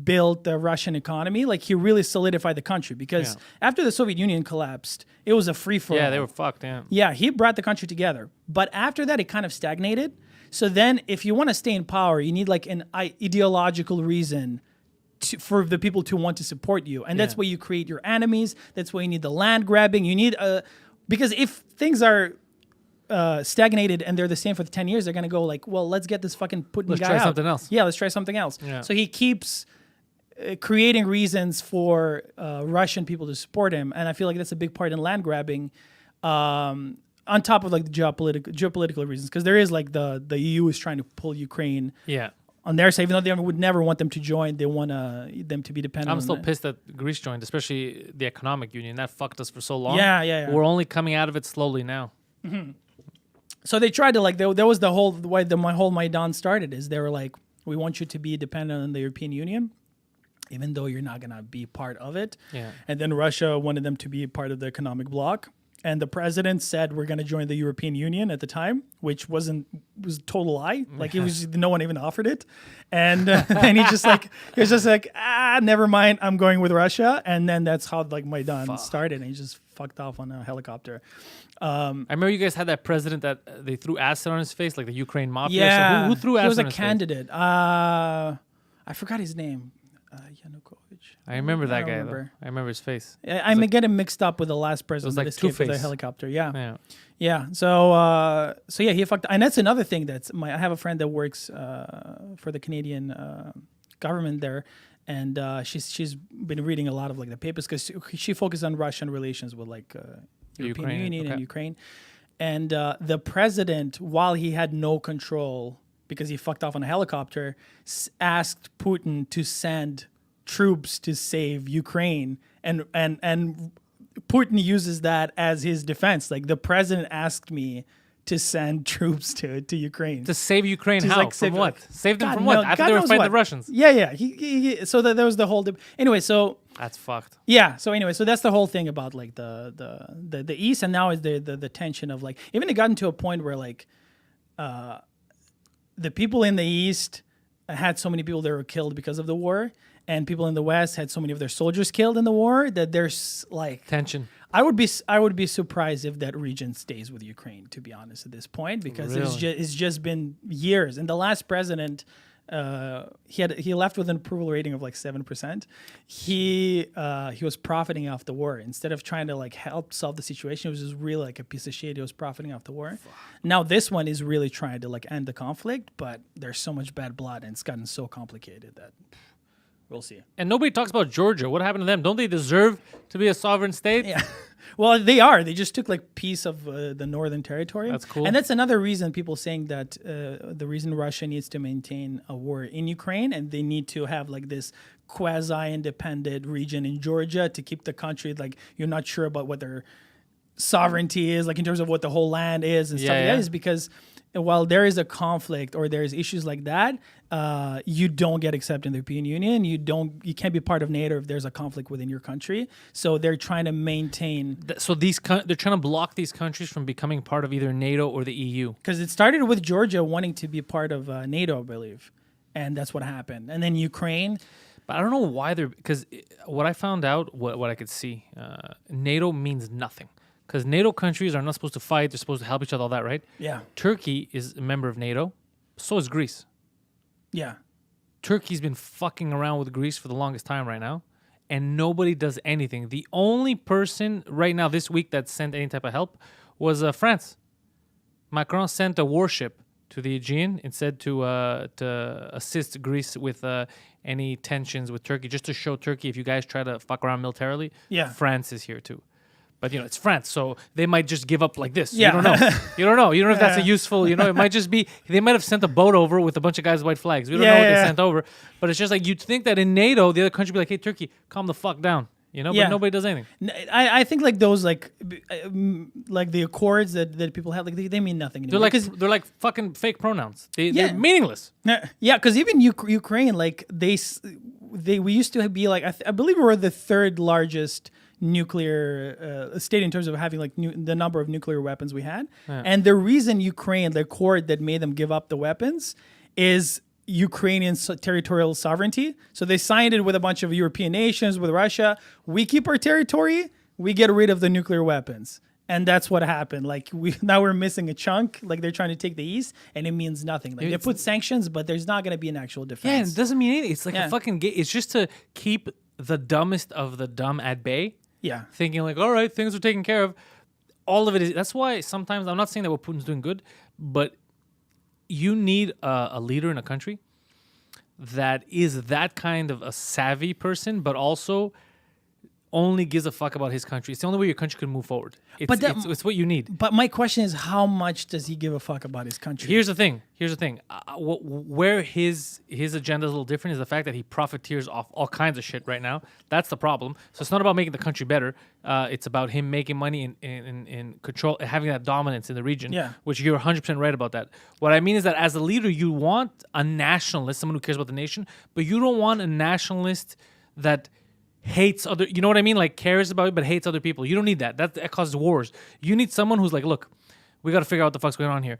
built the Russian economy. Like he really solidified the country because after the Soviet Union collapsed, it was a free-for-all. Yeah, they were fucked, yeah. Yeah, he brought the country together. But after that, it kind of stagnated. So then if you want to stay in power, you need like an ideological reason for the people to want to support you. And that's where you create your enemies. That's why you need the land grabbing. You need because if things are stagnated and they're the same for 10 years, they're going to go like, well, let's get this fucking Putin guy out. Let's try something else. Yeah, let's try something else. Yeah. So he keeps creating reasons for Russian people to support him. And I feel like that's a big part in land grabbing. On top of like the geopolitical reasons, because there is like the EU is trying to pull Ukraine on their side, even though they would never want them to join. They want them to be dependent. I'm still pissed that Greece joined, especially the economic union. That fucked us for so long. Yeah. We're only coming out of it slowly now. Mm-hmm. So they tried to like, there was the whole Maidan started is they were like, we want you to be dependent on the European Union, even though you're not going to be part of it. Yeah. And then Russia wanted them to be part of the economic bloc. And the president said we're going to join the European Union at the time, which was a total lie. Like no one even offered it. And then he was just like, never mind, I'm going with Russia. And then that's how like Maidan started. And he just fucked off on a helicopter. I remember you guys had that president that they threw acid on his face, like the Ukraine mafia. Yeah, so who threw acid on his face? He was a candidate. I forgot his name. Yanukovych. I remember that guy, though. I remember his face. I may get him mixed up with the last president like that escaped with Two-Face. the helicopter. Yeah. So he fucked. And that's another thing I have a friend that works for the Canadian government there, and she's been reading a lot of like the papers because she focused on Russian relations with like European Union and Ukraine, and the president, while he had no control because he fucked off on a helicopter, asked Putin to send troops to save Ukraine and Putin uses that as his defense. Like the president asked me to send troops to Ukraine. To save Ukraine, To, how? like, from save- what? Save them God from what? knows- After God they were knows fighting what. the Russians. Yeah. So that was the whole. Anyway, so That's fucked. yeah. So anyway, so that's the whole thing about like the East, and now is the tension of like even it gotten to a point where like the people in the East had so many people that were killed because of the war, and people in the West had so many of their soldiers killed in the war that there's like Tension. I would be surprised if that region stays with Ukraine, to be honest, at this point, because Really? it's just been years. And the last president, he left with an approval rating of like 7%. He was profiting off the war instead of trying to like help solve the situation. It was just really like a piece of shit. He was profiting off the war. Now this one is really trying to like end the conflict, but there's so much bad blood and it's gotten so complicated that we'll see. And nobody talks about Georgia. What happened to them? Don't they deserve to be a sovereign state? Yeah. Well, they are. They just took like piece of the northern territory. That's cool. And that's another reason people saying that the reason Russia needs to maintain a war in Ukraine and they need to have like this quasi-independent region in Georgia to keep the country like you're not sure about what their sovereignty is, like in terms of what the whole land is and stuff like that, is because while there is a conflict or there's issues like that, you don't get accepted in the European Union. You can't be part of NATO if there's a conflict within your country. So they're trying to maintain. So they're trying to block these countries from becoming part of either NATO or the EU. Because it started with Georgia wanting to be part of NATO, I believe, and that's what happened. And then Ukraine. But I don't know why because what I found out, what I could see, NATO means nothing. Because NATO countries are not supposed to fight; they're supposed to help each other. All that, right? Yeah. Turkey is a member of NATO. So is Greece. Yeah. Turkey's been fucking around with Greece for the longest time right now, and nobody does anything. The only person right now this week that sent any type of help was France. Macron sent a warship to the Aegean and said to assist Greece with any tensions with Turkey, just to show Turkey if you guys try to fuck around militarily, France is here too. But, it's France, so they might just give up like this. Yeah. You don't know. You don't know. You don't know if that's a useful, it might just be, they might have sent a boat over with a bunch of guys with white flags. We don't know what they sent over. But it's just like, you'd think that in NATO, the other country would be like, hey, Turkey, calm the fuck down. But nobody does anything. I think like those like the accords that people have, like they mean nothing anymore. They're like fucking fake pronouns. They're meaningless. Yeah, because even Ukraine, like we used to be like I believe we were the third largest nuclear state in terms of having like the number of nuclear weapons we had, and the reason Ukraine, the accord that made them give up the weapons, is Ukrainian territorial sovereignty. So they signed it with a bunch of European nations, with Russia. We keep our territory, we get rid of the nuclear weapons. And that's what happened. Like now we're missing a chunk. Like they're trying to take the East, and it means nothing. Like they put sanctions, but there's not going to be an actual defense. Yeah, it doesn't mean anything. It's like a fucking game. It's just to keep the dumbest of the dumb at bay. Yeah, thinking like, all right, things are taken care of. All of it is. That's why sometimes I'm not saying that what Putin's doing good, but you need a leader in a country that is that kind of a savvy person, but also only gives a fuck about his country. It's the only way your country can move forward. It's what you need. But my question is, how much does he give a fuck about his country? Here's the thing. Where his agenda is a little different is the fact that he profiteers off all kinds of shit right now. That's the problem. So it's not about making the country better. It's about him making money and control, having that dominance in the region. Yeah. Which you're 100% right about that. What I mean is that as a leader, you want a nationalist, someone who cares about the nation, but you don't want a nationalist that hates other, you know what I mean? Like cares about it, but hates other people. You don't need that. That causes wars. You need someone who's like, look, we got to figure out what the fuck's going on here.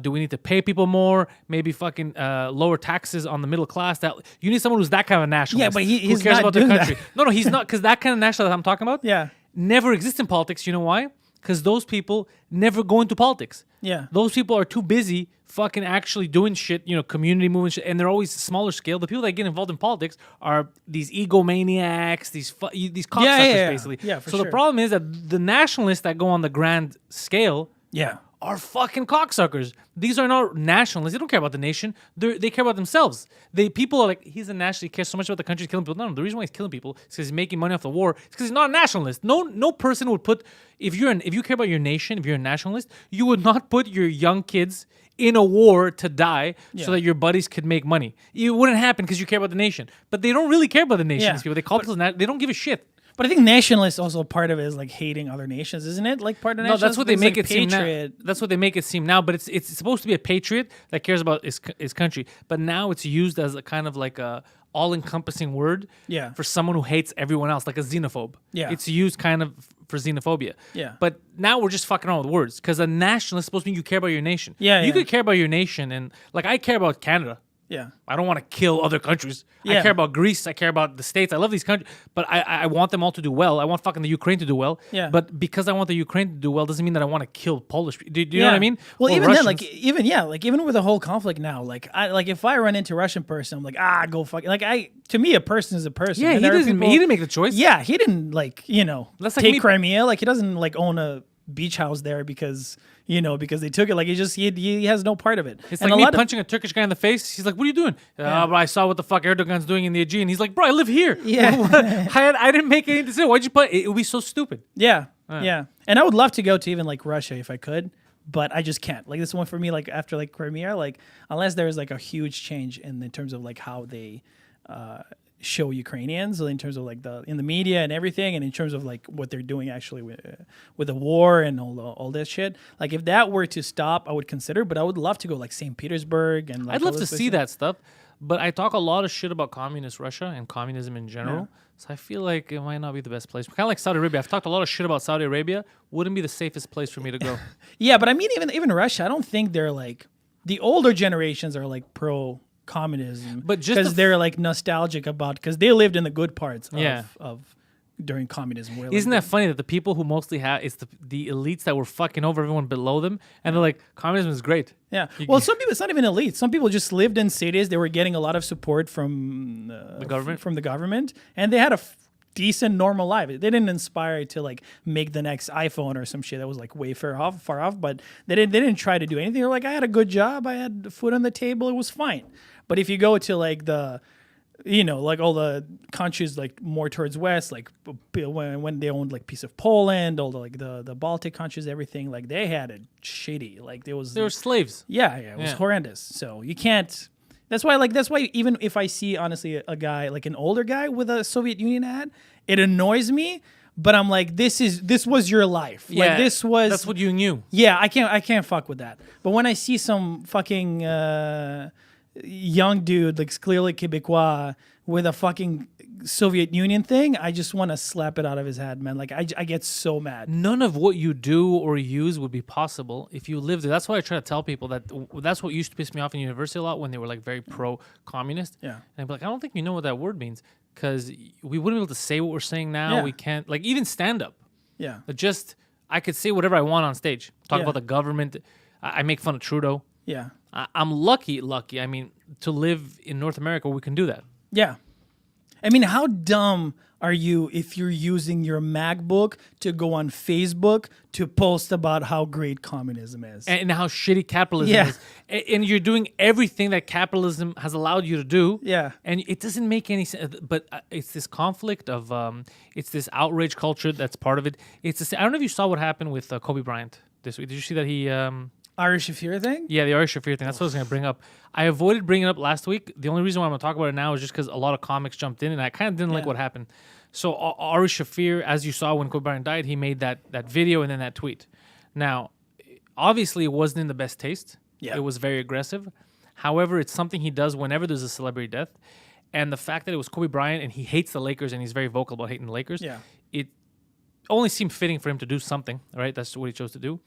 Do we need to pay people more? Maybe fucking lower taxes on the middle class. That you need someone who's that kind of nationalist. Yeah, but who he's cares not about their doing country. that. No, he's not, because that kind of nationalist I'm talking about never exists in politics. You know why? Because those people never go into politics. Yeah. Those people are too busy fucking actually doing shit, community movement shit, and they're always smaller scale. The people that get involved in politics are these egomaniacs, these cocksuckers, basically. Yeah, for so sure. the problem is that the nationalists that go on the grand scale are fucking cocksuckers. These are not nationalists. They don't care about the nation. They care about themselves. People are like, he's a nationalist. He cares so much about the country. He's killing people. No, the reason why he's killing people is because he's making money off the war. It's because he's not a nationalist. No person would put, if you care about your nation, if you're a nationalist, you would not put your young kids in a war to die so that your buddies could make money. It wouldn't happen because you care about the nation. But they don't really care about the nation. These people. They call people, they don't give a shit. But I think nationalist also part of it is like hating other nations, isn't it? Like part of No, nationalist. that's what they make it seem now. patriot. That's what they make it seem now. But it's supposed to be a patriot that cares about his country. But now it's used as a kind of like a all-encompassing word Yeah. for someone who hates everyone else, like a xenophobe. Yeah. It's used kind of for xenophobia. Yeah. But now we're just fucking around with words because a nationalist is supposed to mean you care about your nation. Yeah, You yeah. could care about your nation, and like I care about Canada. Yeah. I don't want to kill other countries. I Yeah. care about Greece. I care about the States. I love these countries, but I want them all to do well. I want fucking the Ukraine to do well. Yeah. But because I want the Ukraine to do well doesn't mean that I want to kill Polish people. Do you know what I mean? Well, Or even then, like Russians. even with the whole conflict now, like if I run into a Russian person, I'm like, go fuck. Like to me, a person is a person. Yeah, And he there are doesn't. people- He didn't make the choice. Yeah, he didn't That's like take me- Crimea. Like he doesn't like own a beach house there because they took it. Like he has no part of it. It's And like a me lot of- punching a Turkish guy in the face. He's like, "What are you doing?" But I saw what the fuck Erdogan's doing in the Aegean. He's like, "Bro, I live here." Yeah. I didn't make any decision. Why'd you put? It would be so stupid. Yeah, yeah. And I would love to go to even like Russia if I could, but I just can't. Like this one for me, like after like Crimea, like unless there is like a huge change in terms of like how they show Ukrainians, in terms of like in the media and everything, and in terms of like what they're doing actually with the war and all that shit. Like if that were to stop, I would consider. But I would love to go like St. Petersburg and. Like, I'd all love to those see places. that stuff, but I talk a lot of shit about communist Russia and communism in general. So I feel like it might not be the best place. Kind of like Saudi Arabia. I've talked a lot of shit about Saudi Arabia. Wouldn't be the safest place for me to go. Yeah, but I mean, even Russia, I don't think they're like the older generations are like pro communism, But just because the they're like nostalgic about because they lived in the good parts Yeah. of during communism. Where, Isn't that funny that the people who mostly have it's the elites that were fucking over everyone below them, and they're like, communism is great. Yeah. Well, some people, it's not even elite. Some people just lived in cities. They were getting a lot of support from The government? from the government, and they had a decent, normal life. They didn't inspire to like make the next iPhone or some shit that was like way far off. But they didn't try to do anything. They're like, I had a good job. I had food on the table. It was fine. But if you go to like like all the countries like more towards west, like when they owned like piece of Poland, all the Baltic countries, everything, like they had it shitty. Like They were slaves. yeah, it was Yeah. horrendous. So you can't. That's why even if I see honestly a guy like an older guy with a Soviet Union ad, it annoys me. But I'm like, this was your life. Yeah, Like this was. that's what you knew. Yeah, I can't fuck with that. But when I see some fucking young dude like clearly Quebecois with a fucking Soviet Union thing, I just want to slap it out of his head, man. Like I get so mad. None of what you do or use would be possible if you lived there. That's why I try to tell people that that's what used to piss me off in university a lot when they were like very pro-communist. Yeah. And I'd be like, I don't think you know what that word means because we wouldn't be able to say what we're saying now. Yeah. We can't, like even stand up. Yeah. I could say whatever I want on stage. Talk Yeah. about the government. I make fun of Trudeau. Yeah. I'm lucky, I mean, to live in North America where we can do that. Yeah. I mean, how dumb are you if you're using your MacBook to go on Facebook to post about how great communism is? And how shitty capitalism Yeah. is. And you're doing everything that capitalism has allowed you to do. Yeah. And it doesn't make any sense. But it's this conflict of, it's this outrage culture that's part of it. It's this, I don't know if you saw what happened with Kobe Bryant this week. Did you see that he... Irish Shafir thing? Yeah, the Ari Shafir thing. That's what I was going to bring up. I avoided bringing it up last week. The only reason why I'm going to talk about it now is just because a lot of comics jumped in, and I kind of didn't like Yeah. what happened. So Ari Shafir, as you saw when Kobe Bryant died, he made that video and then that tweet. Now, obviously, it wasn't in the best taste. Yeah. It was very aggressive. However, it's something he does whenever there's a celebrity death. And the fact that it was Kobe Bryant and he hates the Lakers and he's very vocal about hating the Lakers, Yeah. it only seemed fitting for him to do something, right? That's what he chose to do.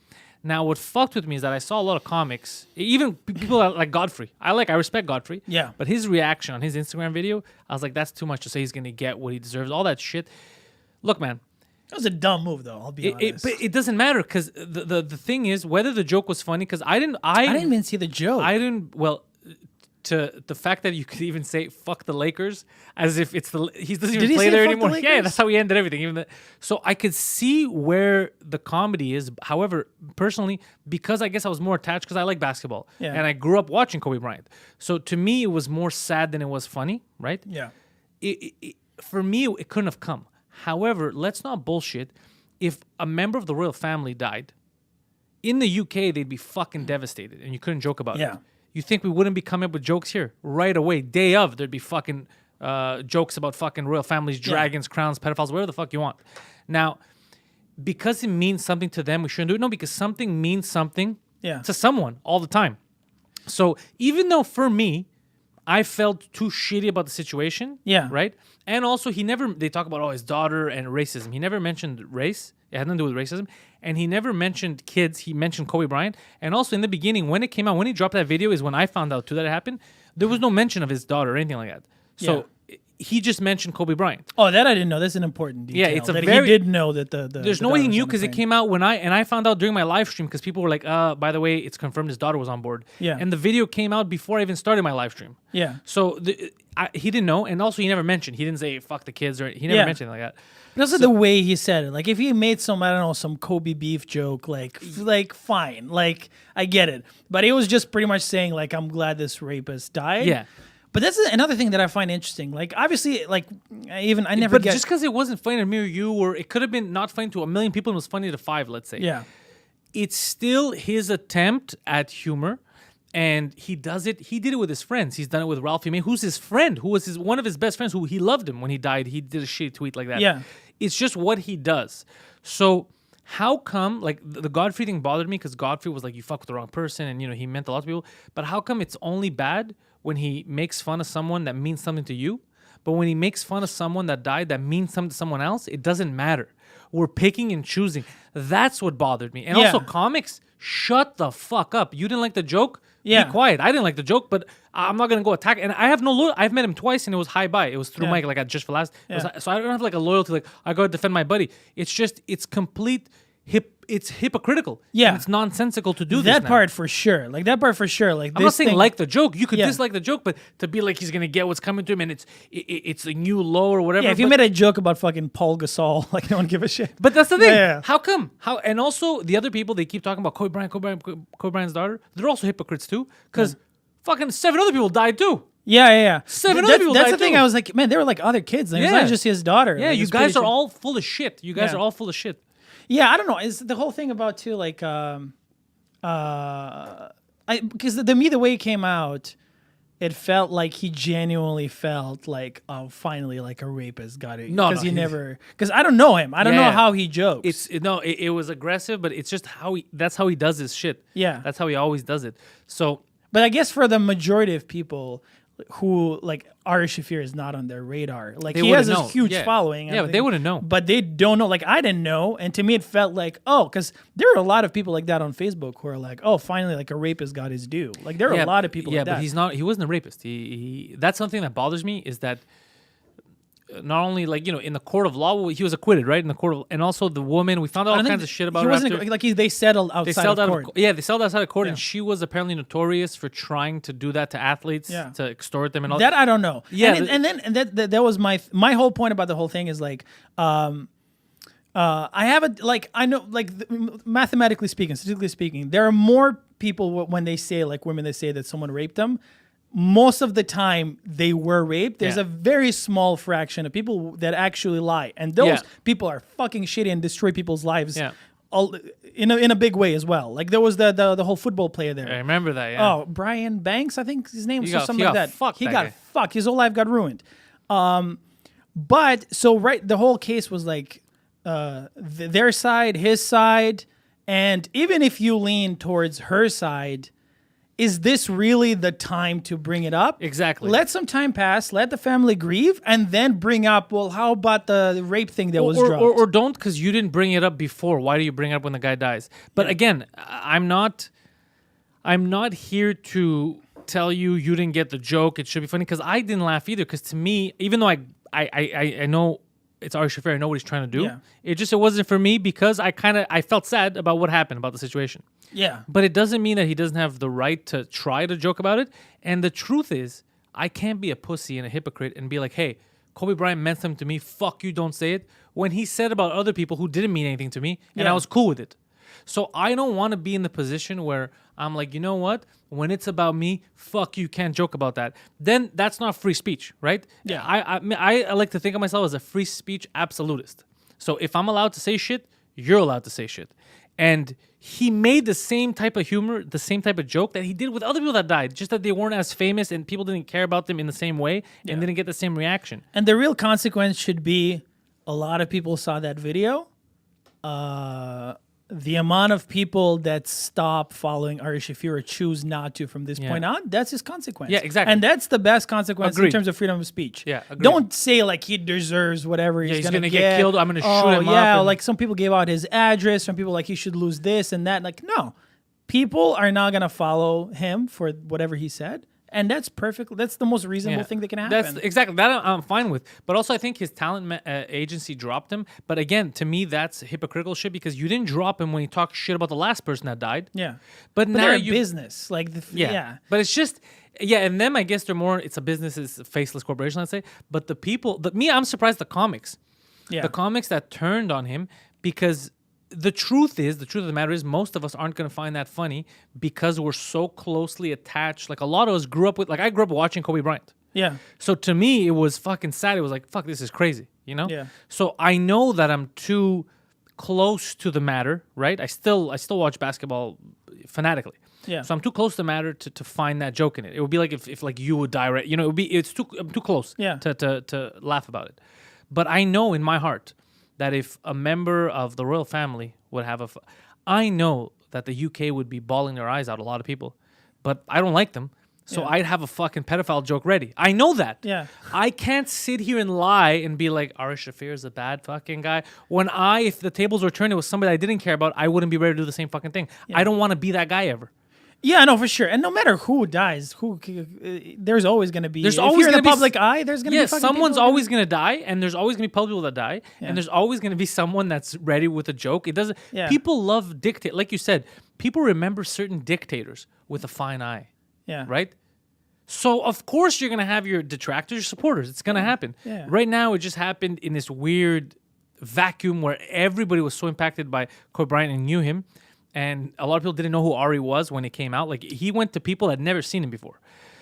Now, what fucked with me is that I saw a lot of comics, even people like Godfrey. I respect Godfrey. Yeah. But his reaction on his Instagram video, I was like, that's too much to say he's going to get what he deserves, all that shit. Look, man, That was a dumb move, though. I'll be honest. but it doesn't matter because the thing is whether the joke was funny, because I didn't even see the joke. to the fact that you could even say "fuck the Lakers" as if it's he doesn't even Did he play say there "fuck the anymore. Yeah, Lakers"? that's how he ended everything. So I could see where the comedy is. However, personally, because I guess I was more attached because I like basketball Yeah. and I grew up watching Kobe Bryant. So to me, it was more sad than it was funny. Right? yeah. For me, it couldn't have come. However, let's not bullshit. If a member of the royal family died in the UK, they'd be fucking devastated, and you couldn't joke about it. Yeah. You think we wouldn't be coming up with jokes here right away, day of? There'd be fucking jokes about fucking royal families, dragons, crowns, pedophiles, whatever the fuck you want. Now, because it means something to them, we shouldn't do it. No, because something means something to someone all the time. So even though for me, I felt too shitty about the situation. Yeah. Right? And also, they talk about, his daughter and racism. He never mentioned race. It had nothing to do with racism. And he never mentioned kids. He mentioned Kobe Bryant. And also, in the beginning, when it came out, when he dropped that video is when I found out, too, that it happened. There was no mention of his daughter or anything like that. So he just mentioned Kobe Bryant. Oh, that I didn't know. That's an important detail. Yeah, it's he did know that the There's no way he knew because it came out when I found out during my live stream because people were like, by the way, it's confirmed his daughter was on board. Yeah. And the video came out before I even started my live stream. Yeah. So he didn't know, and also he never mentioned. He didn't say fuck the kids or he never mentioned anything like that. But also the way he said it. Like if he made some, I don't know, some Kobe beef joke, like fine, like I get it. But he was just pretty much saying like, I'm glad this rapist died. Yeah. But that's another thing that I find interesting. Like, obviously, like, I never But just because it wasn't funny to me or you, or it could have been not funny to a million people and was funny to 5, let's say. Yeah. It's still his attempt at humor, and he did it with his friends. He's done it with Ralphie May, who's his friend, who was one of his best friends, who he loved him when he died. He did a shitty tweet like that. Yeah. It's just what he does. So how come, like, the Godfrey thing bothered me because Godfrey was like, you fuck with the wrong person, and, he meant a lot to people. But how come it's only bad when he makes fun of someone that means something to you, but when he makes fun of someone that died that means something to someone else, it doesn't matter. We're picking and choosing. That's what bothered me. And also, comics, shut the fuck up. You didn't like the joke? Yeah. Be quiet. I didn't like the joke, but I'm not going to go attack. And I have I've met him twice, and it was hi-bye. It was through Mike, like at Just for Last. So I don't have like a loyalty, like I got to defend my buddy. It's just, it's complete it's hypocritical. Yeah. And it's nonsensical to do that this part for sure. Like that part for sure. Like I'm not saying like the joke. You could Yeah. dislike the joke, but to be like he's gonna get what's coming to him and it's a new low or whatever. Yeah, if you made a joke about fucking Paul Gasol, like no one give a shit. But that's the thing. Yeah. How come? And also the other people, they keep talking about Kobe Bryant's daughter. They're also hypocrites too, because fucking 7 other people died too. Yeah. 7 other people That's died the thing. too. I was like, man, they were like other kids. Like, it's not just his daughter. Yeah, Like, you it's guys pretty are all full of shit. You guys Yeah. are all full of shit. Yeah, I don't know. Is the whole thing about too like because the way it came out, it felt like he genuinely felt like, oh, finally, like a rapist got it. No, because because I don't know him. I don't know how he jokes. It was aggressive, but it's just that's how he does his shit. Yeah. That's how he always does it. So But I guess for the majority of people who like Ari Shaffir is not on their radar. Like They he has wouldn't this know. huge Yeah. following. Yeah, but they wouldn't know. But they don't know. Like I didn't know, and to me it felt like, oh, because there are a lot of people like that on Facebook who are like, oh, finally, like a rapist got his due. Like there are a lot of people. Yeah, like that. but he's not. He wasn't a rapist. He that's something that bothers me is that not only like in the court of law he was acquitted, right? In the court of, and also the woman, we found out all kinds of shit about he her. wasn't After. like they settled outside They settled of out court. they settled outside of court, and she was apparently notorious for trying to do that to athletes, to extort them and all That I don't know. Yeah, and then that was my whole point about the whole thing is like, I have a like I know like mathematically speaking, statistically speaking, there are more people when they say like women they say that someone raped them. Most of the time they were raped. There's a very small fraction of people that actually lie, and those people are fucking shitty and destroy people's lives. Yeah. All, in a big way as well. Like there was the whole football player there. I remember that. Yeah. Oh, Brian Banks, I think his name was got- something he like got that. fucked, He that got guy. fucked. His whole life got ruined. But so the whole case was like their side, his side, and even if you lean towards her side, is this really the time to bring it up? Exactly. Let some time pass, let the family grieve, and then bring up, well, how about the rape thing that was dropped? Or don't, because you didn't bring it up before. Why do you bring it up when the guy dies? But again, I'm not here to tell you didn't get the joke. It should be funny because I didn't laugh either. Because to me, even though I know it's Ari Shaffir, I know what he's trying to do. Yeah. It wasn't for me because I felt sad about what happened, about the situation. Yeah. But it doesn't mean that he doesn't have the right to try to joke about it. And the truth is, I can't be a pussy and a hypocrite and be like, hey, Kobe Bryant meant something to me. Fuck you, don't say it. When he said about other people who didn't mean anything to me, and I was cool with it. So I don't want to be in the position where I'm like, you know what? When it's about me, fuck you, can't joke about that. Then that's not free speech, right? Yeah. I like to think of myself as a free speech absolutist. So if I'm allowed to say shit, you're allowed to say shit. And he made the same type of humor, the same type of joke that he did with other people that died, just that they weren't as famous and people didn't care about them in the same way and didn't get the same reaction. And the real consequence should be a lot of people saw that video. The amount of people that stop following Ari Shaffir or choose not to from this point on, that's his consequence. Yeah, exactly. And that's the best consequence Agreed. in terms of freedom of speech. Yeah, agreed. Don't say like he deserves whatever he's going to get killed. I'm going to shoot him up. Yeah, like some people gave out his address. Some people like he should lose this and that. Like, no. People are not going to follow him for whatever he said. And that's perfect. That's the most reasonable thing that can happen. That's exactly that I'm fine with. But also, I think his talent agency dropped him. But again, to me, that's hypocritical shit because you didn't drop him when he talked shit about the last person that died. Yeah, but now they're a you business. Like, But it's just and them, I guess they're more. It's a business, it's a faceless corporation, let's say. But the people, I'm surprised the comics, the comics that turned on him because. The truth of the matter is most of us aren't going to find that funny because we're so closely attached. Like a lot of us grew up with, like I grew up watching Kobe Bryant. Yeah. So to me, it was fucking sad. It was like, fuck, this is crazy, you know? Yeah. So I know that I'm too close to the matter, right? I still watch basketball fanatically. Yeah. So I'm too close to the matter to find that joke in it. It would be like if like you would die, right? You know, I'm too close to laugh about it. But I know in my heart that if a member of the royal family would have I know that the UK would be bawling their eyes out, a lot of people, but I don't like them. So I'd have a fucking pedophile joke ready. I know that. Yeah. I can't sit here and lie and be like, Ari Shaffir is a bad fucking guy. When if the tables were turned, it was somebody I didn't care about, I wouldn't be ready to do the same fucking thing. Yeah. I don't want to be that guy ever. Yeah, no, for sure. And no matter who dies, there's always going to be. There's if always you're in the gonna be public eye, there's going to be. Fucking someone's people always going to die, and there's always going to be public people that die, and there's always going to be someone that's ready with a joke. It doesn't. Yeah. People love dictate, like you said. People remember certain dictators with a fine eye. Yeah. Right. So of course you're going to have your detractors, your supporters. It's going to happen. Yeah. Right now, it just happened in this weird vacuum where everybody was so impacted by Kobe Bryant and knew him. And a lot of people didn't know who Ari was when it came out. Like, he went to people that had never seen him before.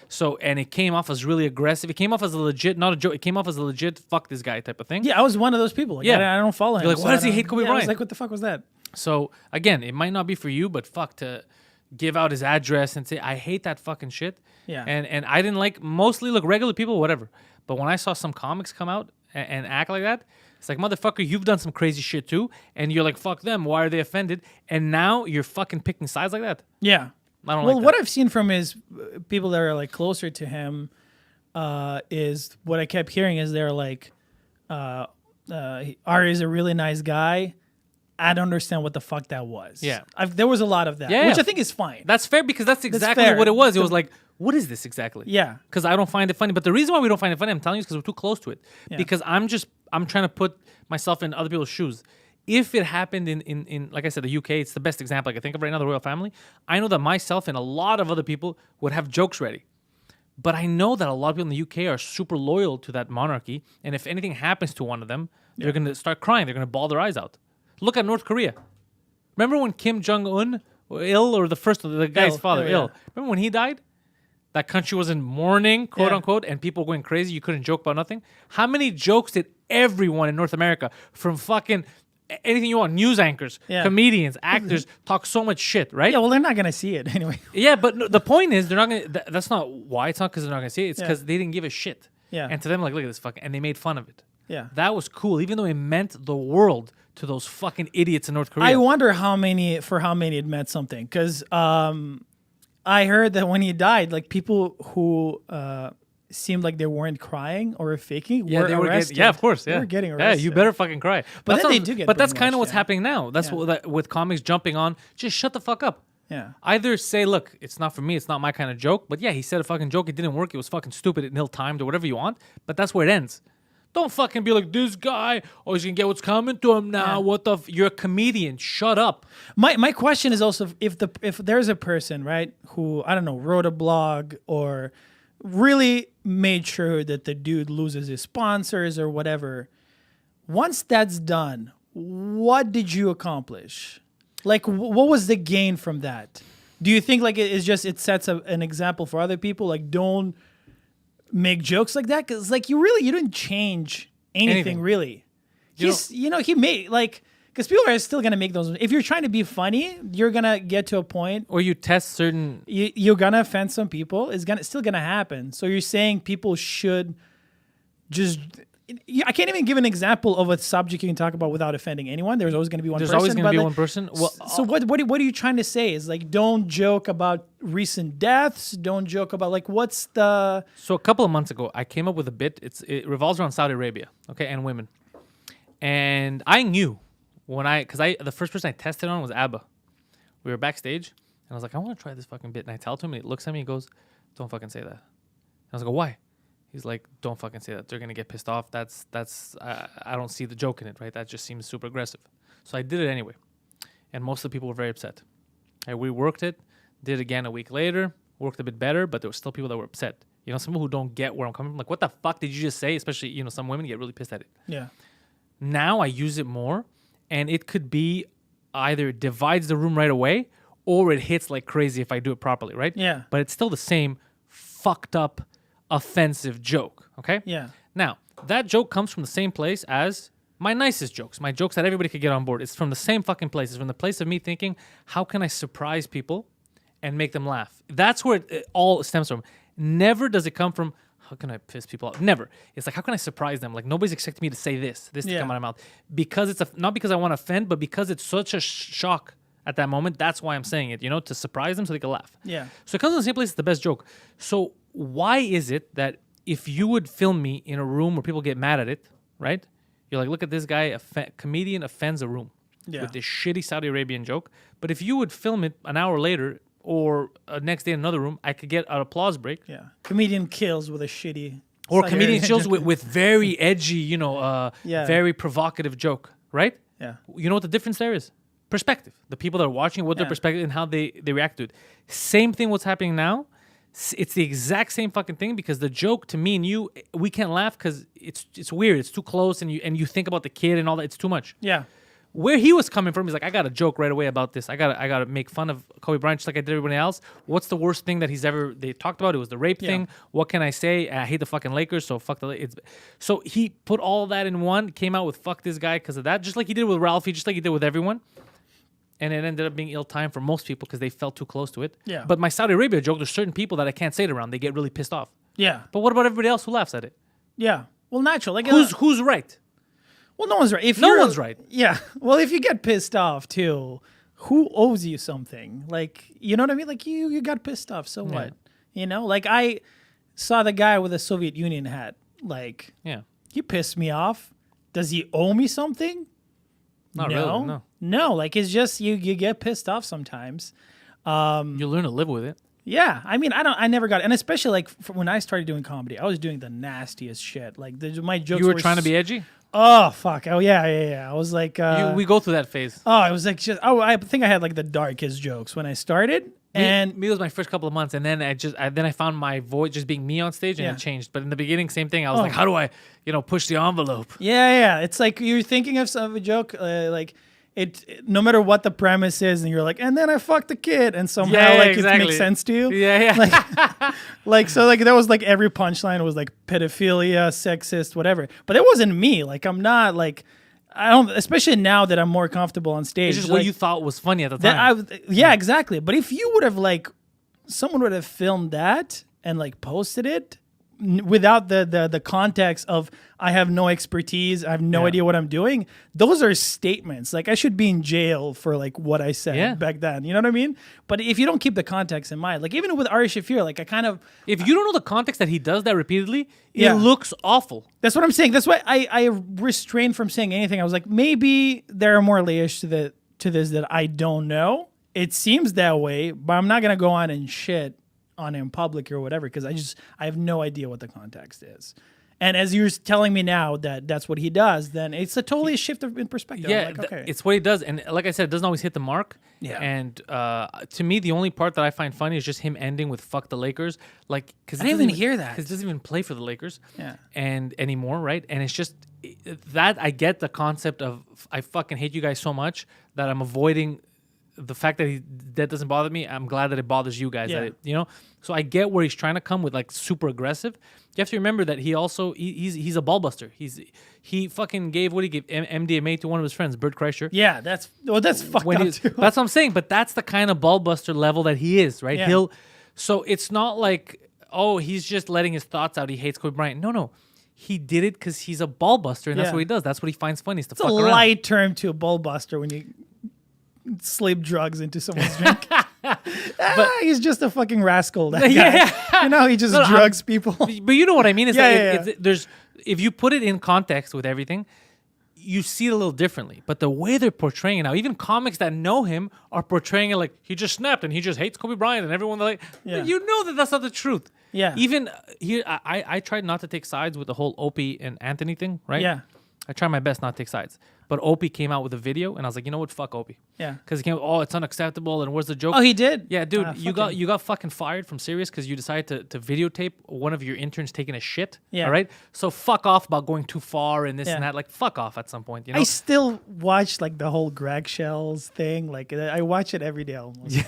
So, and it came off as really aggressive. It came off as a legit, not a joke. It came off as a legit, fuck this guy type of thing. Yeah, I was one of those people. Like, I don't follow him. You're like, why does he hate Kobe Bryant? I was like, what the fuck was that? So, again, it might not be for you, but fuck, to give out his address and say, I hate that fucking shit. Yeah. And I didn't like, mostly, look, regular people, whatever. But when I saw some comics come out and act like that, it's like, motherfucker, you've done some crazy shit too. And you're like, fuck them. Why are they offended? And now you're fucking picking sides like that. Yeah. I don't well, like that. what I've seen from his people that are like closer to him is what I kept hearing is they're like, Ari is a really nice guy. I don't understand what the fuck that was. Yeah. There was a lot of that, which I think is fine. That's fair because that's exactly fair. what it was. It was like, what is this exactly? Yeah. Because I don't find it funny. But the reason why we don't find it funny, I'm telling you, is because we're too close to it. Yeah. Because I'm trying to put myself in other people's shoes. If it happened in like I said, the UK, it's the best example I can think of right now, the royal family. I know that myself and a lot of other people would have jokes ready. But I know that a lot of people in the UK are super loyal to that monarchy. And if anything happens to one of them, they're going to start crying. They're going to bawl their eyes out. Look at North Korea. Remember when Kim Jong-un, or the guy's father, ill. Remember when he died? That country was in mourning, quote unquote, and people going crazy. You couldn't joke about nothing. How many jokes did everyone in North America, from fucking anything you want, news anchors, comedians, actors, talk so much shit, right? Yeah, well, they're not going to see it anyway. Yeah, but no, the point is, they're not going to, that's not why. It's not because they're not going to see it. It's because they didn't give a shit. Yeah. And to them, like, look at this fucking, and they made fun of it. Yeah. That was cool, even though it meant the world to those fucking idiots in North Korea. I wonder how many it meant something. Because I heard that when he died, like, people who seemed like they weren't crying or faking were arrested. Of course. Yeah. They were getting arrested. Yeah, you better fucking cry. But then they do get But that's kind brainwashed, of what's happening now. That's what with comics jumping on. Just shut the fuck up. Yeah. Either say, look, it's not for me, it's not my kind of joke. But yeah, he said a fucking joke, it didn't work, it was fucking stupid, it ill-timed, or whatever you want. But that's where it ends. Don't fucking be like, this guy, oh, he's gonna get what's coming to him now. What the? You're a comedian. Shut up. My question is also if there's a person, right, who, I don't know, wrote a blog or really made sure that the dude loses his sponsors or whatever. Once that's done, what did you accomplish? Like, what was the gain from that? Do you think like it sets an example for other people? Like, don't make jokes like that, because like you didn't change anything. Really. He made like, Because people are still gonna make those. If you're trying to be funny, you're gonna get to a point, or you test certain. You're gonna offend some people. It's still gonna happen. So you're saying people should just. I can't even give an example of a subject you can talk about without offending anyone. There's always going to be one person. There's always going to be one person. Well, so what are you trying to say? Is like, don't joke about recent deaths. Don't joke about like, what's the... So a couple of months ago, I came up with a bit. It revolves around Saudi Arabia, okay, and women. And I knew the first person I tested on was Abba. We were backstage, and I was like, I want to try this fucking bit. And I tell it to him, and he looks at me and goes, don't fucking say that. And I was like, why? He's like, don't fucking say that. They're going to get pissed off. I don't see the joke in it, right? That just seems super aggressive. So I did it anyway. And most of the people were very upset. And we worked it, did it again a week later, worked a bit better, but there were still people that were upset. You know, some people who don't get where I'm coming from. Like, what the fuck did you just say? Especially, you know, some women get really pissed at it. Yeah. Now I use it more, and it could be either it divides the room right away, or it hits like crazy if I do it properly, right? Yeah. But it's still the same fucked up offensive joke, okay? Yeah. Now, that joke comes from the same place as my nicest jokes, my jokes that everybody could get on board. It's from the same fucking place. It's from the place of me thinking, how can I surprise people and make them laugh? That's where it all stems from. Never does it come from, how can I piss people off? Never. It's like, how can I surprise them? Like, nobody's expecting me to say this to come out of my mouth. Because it's not because I want to offend, but because it's such a shock at that moment. That's why I'm saying it, you know, to surprise them so they can laugh. Yeah. So it comes from the same place. It's the best joke. So why is it that if you would film me in a room where people get mad at it, right? You're like, look at this guy, comedian offends a room with this shitty Saudi Arabian joke. But if you would film it an hour later or next day in another room, I could get an applause break. Yeah. Comedian kills with a shitty... Or comedian kills with very edgy, you know, very provocative joke, right? Yeah. You know what the difference there is? Perspective. The people that are watching, what their perspective and how they react to it. Same thing what's happening now. It's the exact same fucking thing because the joke to me and you, we can't laugh because it's weird. It's too close and you think about the kid and all that. It's too much. Yeah. Where he was coming from, he's like, I got a joke right away about this. I got to make fun of Kobe Bryant just like I did everybody else. What's the worst thing that they talked about? It was the rape thing. What can I say? I hate the fucking Lakers, so fuck the Lakers. So he put all that in one, came out with fuck this guy because of that, just like he did with Ralphie, just like he did with everyone. And it ended up being ill-timed for most people because they felt too close to it. Yeah. But my Saudi Arabia joke, there's certain people that I can't say it around. They get really pissed off. Yeah. But what about everybody else who laughs at it? Yeah. Well, natural. Like who's right? Well, no one's right. No one's right. Yeah. Well, if you get pissed off too, who owes you something? Like, you know what I mean? Like you got pissed off. So what? You know, like I saw the guy with a Soviet Union hat. Like, he pissed me off. Does he owe me something? Not really, no. Like it's just you get pissed off sometimes. You learn to live with it. Yeah, I mean, I never got it, and especially like when I started doing comedy, I was doing the nastiest shit. Like my jokes. You were trying to be edgy. Oh fuck! Oh yeah. I was like, we go through that phase. Oh, I was like, I think I had like the darkest jokes when I started. And me was my first couple of months, and then I found my voice just being me on stage, and it changed. But in the beginning, same thing. I was like, how do I, push the envelope? Yeah. It's like you're thinking of a joke, like it. No matter what the premise is, and you're like, and then I fucked the kid, and somehow it makes sense to you. Yeah. Like so, like that was like every punchline was like pedophilia, sexist, whatever. But it wasn't me. Like I'm not like. I don't, especially now that I'm more comfortable on stage. It's just what you thought was funny at the time. Exactly. But if you would have someone would have filmed that and posted it without the context of I have no expertise, I have no idea what I'm doing. Those are statements. Like I should be in jail for what I said back then. You know what I mean? But if you don't keep the context in mind, even with Ari Shafir, if you don't know the context that he does that repeatedly, it looks awful. That's what I'm saying. That's why I restrained from saying anything. I was like, maybe there are more layers to this that I don't know. It seems that way, but I'm not gonna go on and shit on him in public or whatever because I have no idea what the context is. And as you're telling me now that that's what he does, then it's a totally shift in perspective. Yeah, it's what he does. And like I said, it doesn't always hit the mark. Yeah. And to me, the only part that I find funny is just him ending with "fuck the Lakers." Because I didn't even hear that. Because he doesn't even play for the Lakers. Yeah. And anymore, right? And it's just that I get the concept of I fucking hate you guys so much that I'm avoiding the fact that doesn't bother me. I'm glad that it bothers you guys. Yeah. That it, you know, so I get where he's trying to come with like super aggressive. You have to remember that he also he's a ball buster. He fucking gave MDMA to one of his friends, Bert Kreischer. Yeah, that's fucked up too. That's what I'm saying. But that's the kind of ball buster level that he is, right? Yeah. So it's not like, oh, he's just letting his thoughts out. He hates Kobe Bryant. No. He did it because he's a ball buster, and that's Yeah. what he does. That's what he finds funny. Is to It's a fuck around. light term to a ball buster when you slip drugs into someone's drink. He's just a fucking rascal. That guy. Yeah. You know, he just drugs people. But you know what I mean? It's Yeah, like there's if you put it in context with everything, you see it a little differently. But the way they're portraying it now, even comics that know him are portraying it like he just snapped and he just hates Kobe Bryant and everyone like, Yeah. you know that that's not the truth. Yeah. Even here, I tried not to take sides with the whole Opie and Anthony thing, right? Yeah. I tried my best not to take sides. But Opie came out with a video, and I was like, you know what? Fuck Opie. Yeah. Because he came, oh, it's unacceptable, and where's the joke? Oh, he did? Yeah, dude, you fucking- got fucking fired from Sirius because you decided to videotape one of your interns taking a shit. Yeah. All right? So fuck off about going too far and this Yeah. and that. Like, fuck off at some point, you know? I still watch like the whole Greg Shells thing. Like I watch it every day almost.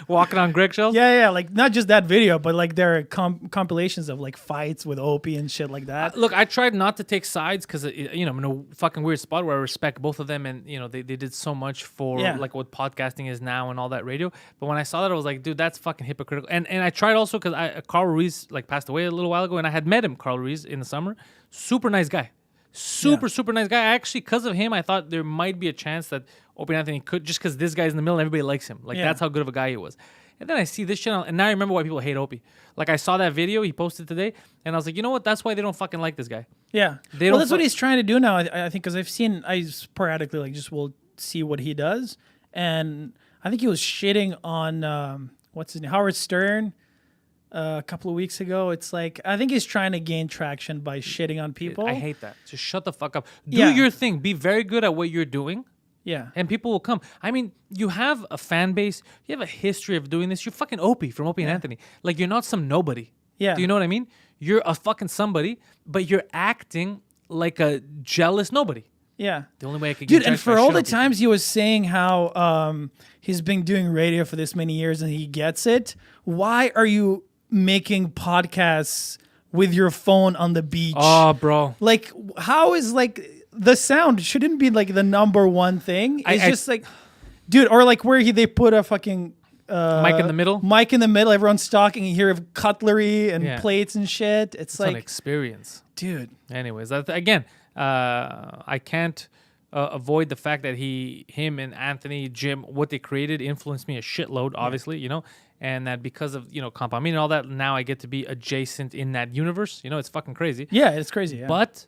Walking on Greg shells? Yeah. Like not just that video, but like there are compilations of like fights with Opie and shit like that. Look, I tried not to take sides because, you know, I'm in a fucking weird spot where I respect both of them, and, you know, they did so much for, Yeah. like, what podcasting is now and all that radio. But when I saw that, I was like, dude, that's fucking hypocritical. And I tried also because Carl Ruiz, like, passed away a little while ago, and I had met him, Carl Ruiz, in the summer. Super nice guy. Super nice guy. Actually, because of him, I thought there might be a chance that Opie Anthony could, just because this guy's in the middle and everybody likes him. Like, Yeah. that's how good of a guy he was. And then I see this channel, and now I remember why people hate Opie. Like, I saw that video he posted today, and I was like, you know what? That's why they don't fucking like this guy. Yeah. They Well, don't that's what fu- he's trying to do now. I think because I sporadically like just will see what he does, and I think he was shitting on what's his name, Howard Stern, a couple of weeks ago. It's like I think he's trying to gain traction by shitting on people. I hate that. Just shut the fuck up. Do Yeah. your thing. Be very good at what you're doing, Yeah. and people will come. I mean, you have a fan base. You have a history of doing this. You're fucking Opie from Opie and Anthony. Like, you're not some nobody. Yeah. Do you know what I mean? You're a fucking somebody, but you're acting like a jealous nobody. Yeah. The only way I could Dude, get and judged for by all shit the on people. times he was saying how he's been doing radio for this many years and he gets it, why are you making podcasts with your phone on the beach? Oh, bro. Like, how is like the sound shouldn't be like the number one thing? It's I- just like, dude, or like where they put a fucking Mic in the middle? Mic in the middle. Everyone's talking. You hear of cutlery and Yeah. plates and shit. It's It's an like, experience. dude, Anyways, again, I can't avoid the fact that him and Anthony, Jim, what they created influenced me a shitload, obviously, you know, and that because of, you know, Compound and all that, now I get to be adjacent in that universe. You know, it's fucking crazy. yeah, it's crazy. Yeah. But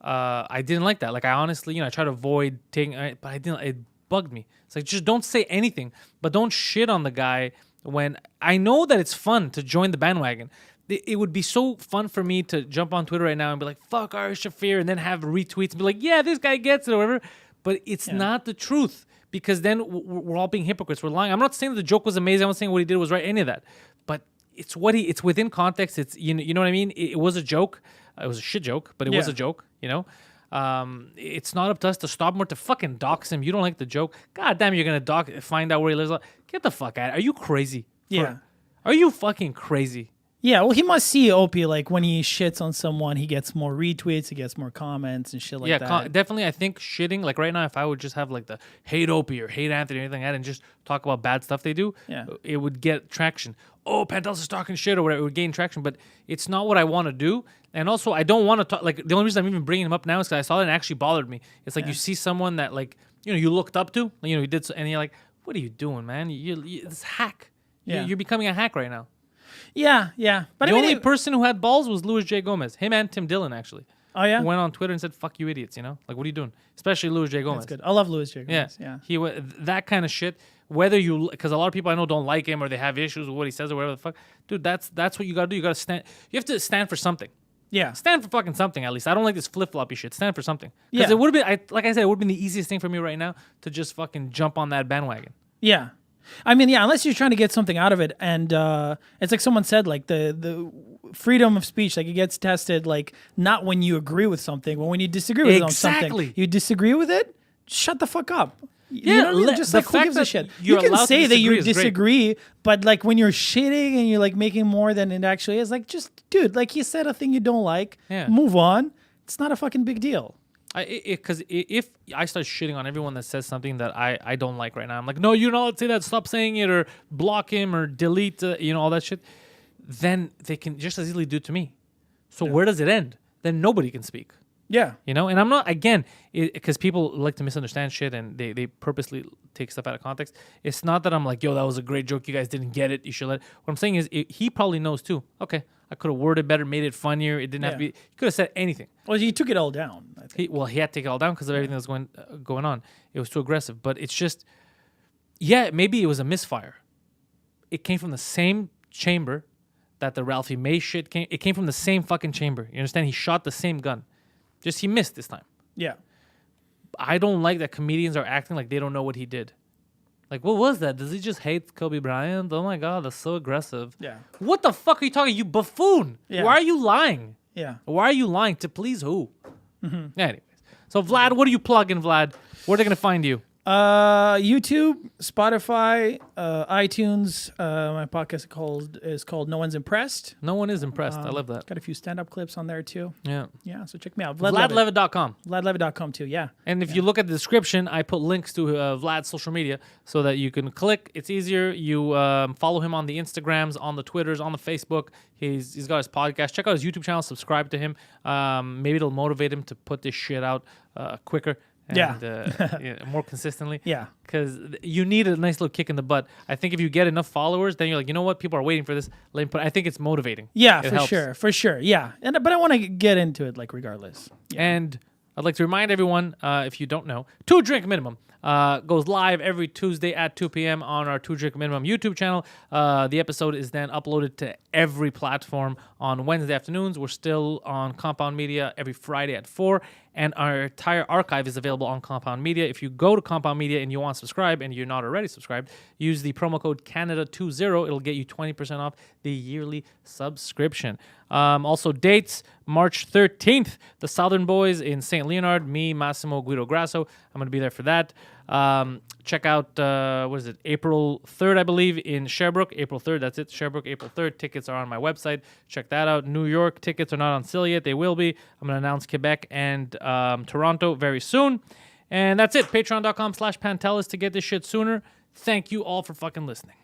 I didn't like that. Like, I honestly, you know, I try to avoid taking, but I didn't. It bugged me. It's like, just don't say anything, but don't shit on the guy when I know that it's fun to join the bandwagon. It would be so fun for me to jump on Twitter right now and be like, fuck Ari Shafir, and then have retweets and be like, yeah, this guy gets it or whatever. But it's not the truth, because then we're all being hypocrites. We're lying. I'm not saying that the joke was amazing. I'm not saying what he did was right, any of that. But it's it's within context. It's, you know what I mean? It was a joke. It was a shit joke, but it was Yeah. a joke, you know? It's not up to us to stop him or to fucking dox him. You don't like the joke. God damn, you're going to find out where he lives. Get the fuck out. Are you crazy? Yeah. Are you fucking crazy? Yeah, well, he must see Opie, like when he shits on someone, he gets more retweets, he gets more comments and shit like Yeah, that. definitely. I think shitting, like right now, if I would just have like the hate Opie or hate Anthony or anything like that and just talk about bad stuff they do, Yeah. it would get traction. Oh, Pantelis is talking shit or whatever. It would gain traction, but it's not what I want to do. And also, I don't want to talk. Like, the only reason I'm even bringing him up now is because I saw it and it actually bothered me. It's like you see someone that, like, you know, you looked up to, you know, he did, and you're like, what are you doing, man? It's hack. Yeah. You're becoming a hack right now. Yeah. But The I mean, only person who had balls was Louis J. Gomez. Him and Tim Dillon, actually. oh yeah, Went on Twitter and said, fuck you idiots, you know? Like, what are you doing? Especially Louis J. Gomez. that's good. I love Louis J. Yeah. Gomez. Yeah. He that kind of shit. Whether you, because a lot of people I know don't like him or they have issues with what he says or whatever the fuck. Dude, that's what you gotta do. You gotta stand. You have to stand for something. Yeah. Stand for fucking something, at least. I don't like this flip floppy shit. Stand for something. Because Yeah. it would have been, like I said, it would have been the easiest thing for me right now to just fucking jump on that bandwagon. Yeah. I mean, yeah, unless you're trying to get something out of it. And it's like someone said, like the freedom of speech, like it gets tested, like not when you agree with something, but when you disagree with something. Exactly. You disagree with it, shut the fuck up. You know what I mean? Just the like, who fact gives a that shit? you're You can allowed to say that you disagree is great. disagree, but like when you're shitting and you're like making more than it actually is, like just, dude, like you said a thing you don't like, move on. It's not a fucking big deal. Because if I start shitting on everyone that says something that I don't like right now, I'm like, no, you don't say that, stop saying it, or block him, or delete, all that shit, then they can just as easily do it to me. So where does it end? Then nobody can speak. Yeah. And I'm not, again, because people like to misunderstand shit and they purposely take stuff out of context. It's not that I'm like, yo, that was a great joke. You guys didn't get it. You should let. What I'm saying is he probably knows too. Okay, I could have worded better, made it funnier. It didn't have to be, he could have said anything. Well, he took it all down, I think. He had to take it all down because of everything that was going on. It was too aggressive. But it's just, maybe it was a misfire. It came from the same chamber that the Ralphie May shit came. It came from the same fucking chamber. You understand? He shot the same gun. Just he missed this time. Yeah. I don't like that comedians are acting like they don't know what he did. Like, what was that? Does he just hate Kobe Bryant? Oh my God, that's so aggressive. Yeah. What the fuck are you talking? You buffoon. Yeah. Why are you lying? Yeah. Why are you lying? To please who? Anyways. So, Vlad, what are you plugging, Vlad? Where are they going to find you? YouTube, Spotify, iTunes. My podcast is called No One's Impressed. No one is impressed. I love that. Got a few stand-up clips on there too. Yeah. Yeah, so check me out. VladLevitt.com. VladLevitt.com too, yeah. And if you look at the description, I put links to Vlad's social media so that you can click. It's easier. You follow him on the Instagrams, on the Twitters, on the Facebook. He's got his podcast. Check out his YouTube channel. Subscribe to him. Maybe it'll motivate him to put this shit out quicker. And, more consistently. Yeah. Because you need a nice little kick in the butt. I think if you get enough followers, then you're like, you know what? People are waiting for this. I think it's motivating. Yeah, it for helps. sure. Yeah. But I want to get into it, like, regardless. Yeah. And I'd like to remind everyone, if you don't know, 2 Drink Minimum goes live every Tuesday at 2 p.m. on our 2 Drink Minimum YouTube channel. The episode is then uploaded to every platform on Wednesday afternoons. We're still on Compound Media every Friday at 4. And our entire archive is available on Compound Media. If you go to Compound Media and you want to subscribe and you're not already subscribed, use the promo code Canada20. It'll get you 20% off the yearly subscription. Also, dates, March 13th, the Southern Boys in St. Leonard, me, Massimo, Guido Grasso. I'm going to be there for that. Check out, April 3rd, I believe, in Sherbrooke. April 3rd, that's it, Sherbrooke, April 3rd. Tickets are on my website. Check that out. New York, tickets are not on sale yet. They will be. I'm going to announce Quebec and Toronto very soon. And that's it. Patreon.com/Pantelis to get this shit sooner. Thank you all for fucking listening.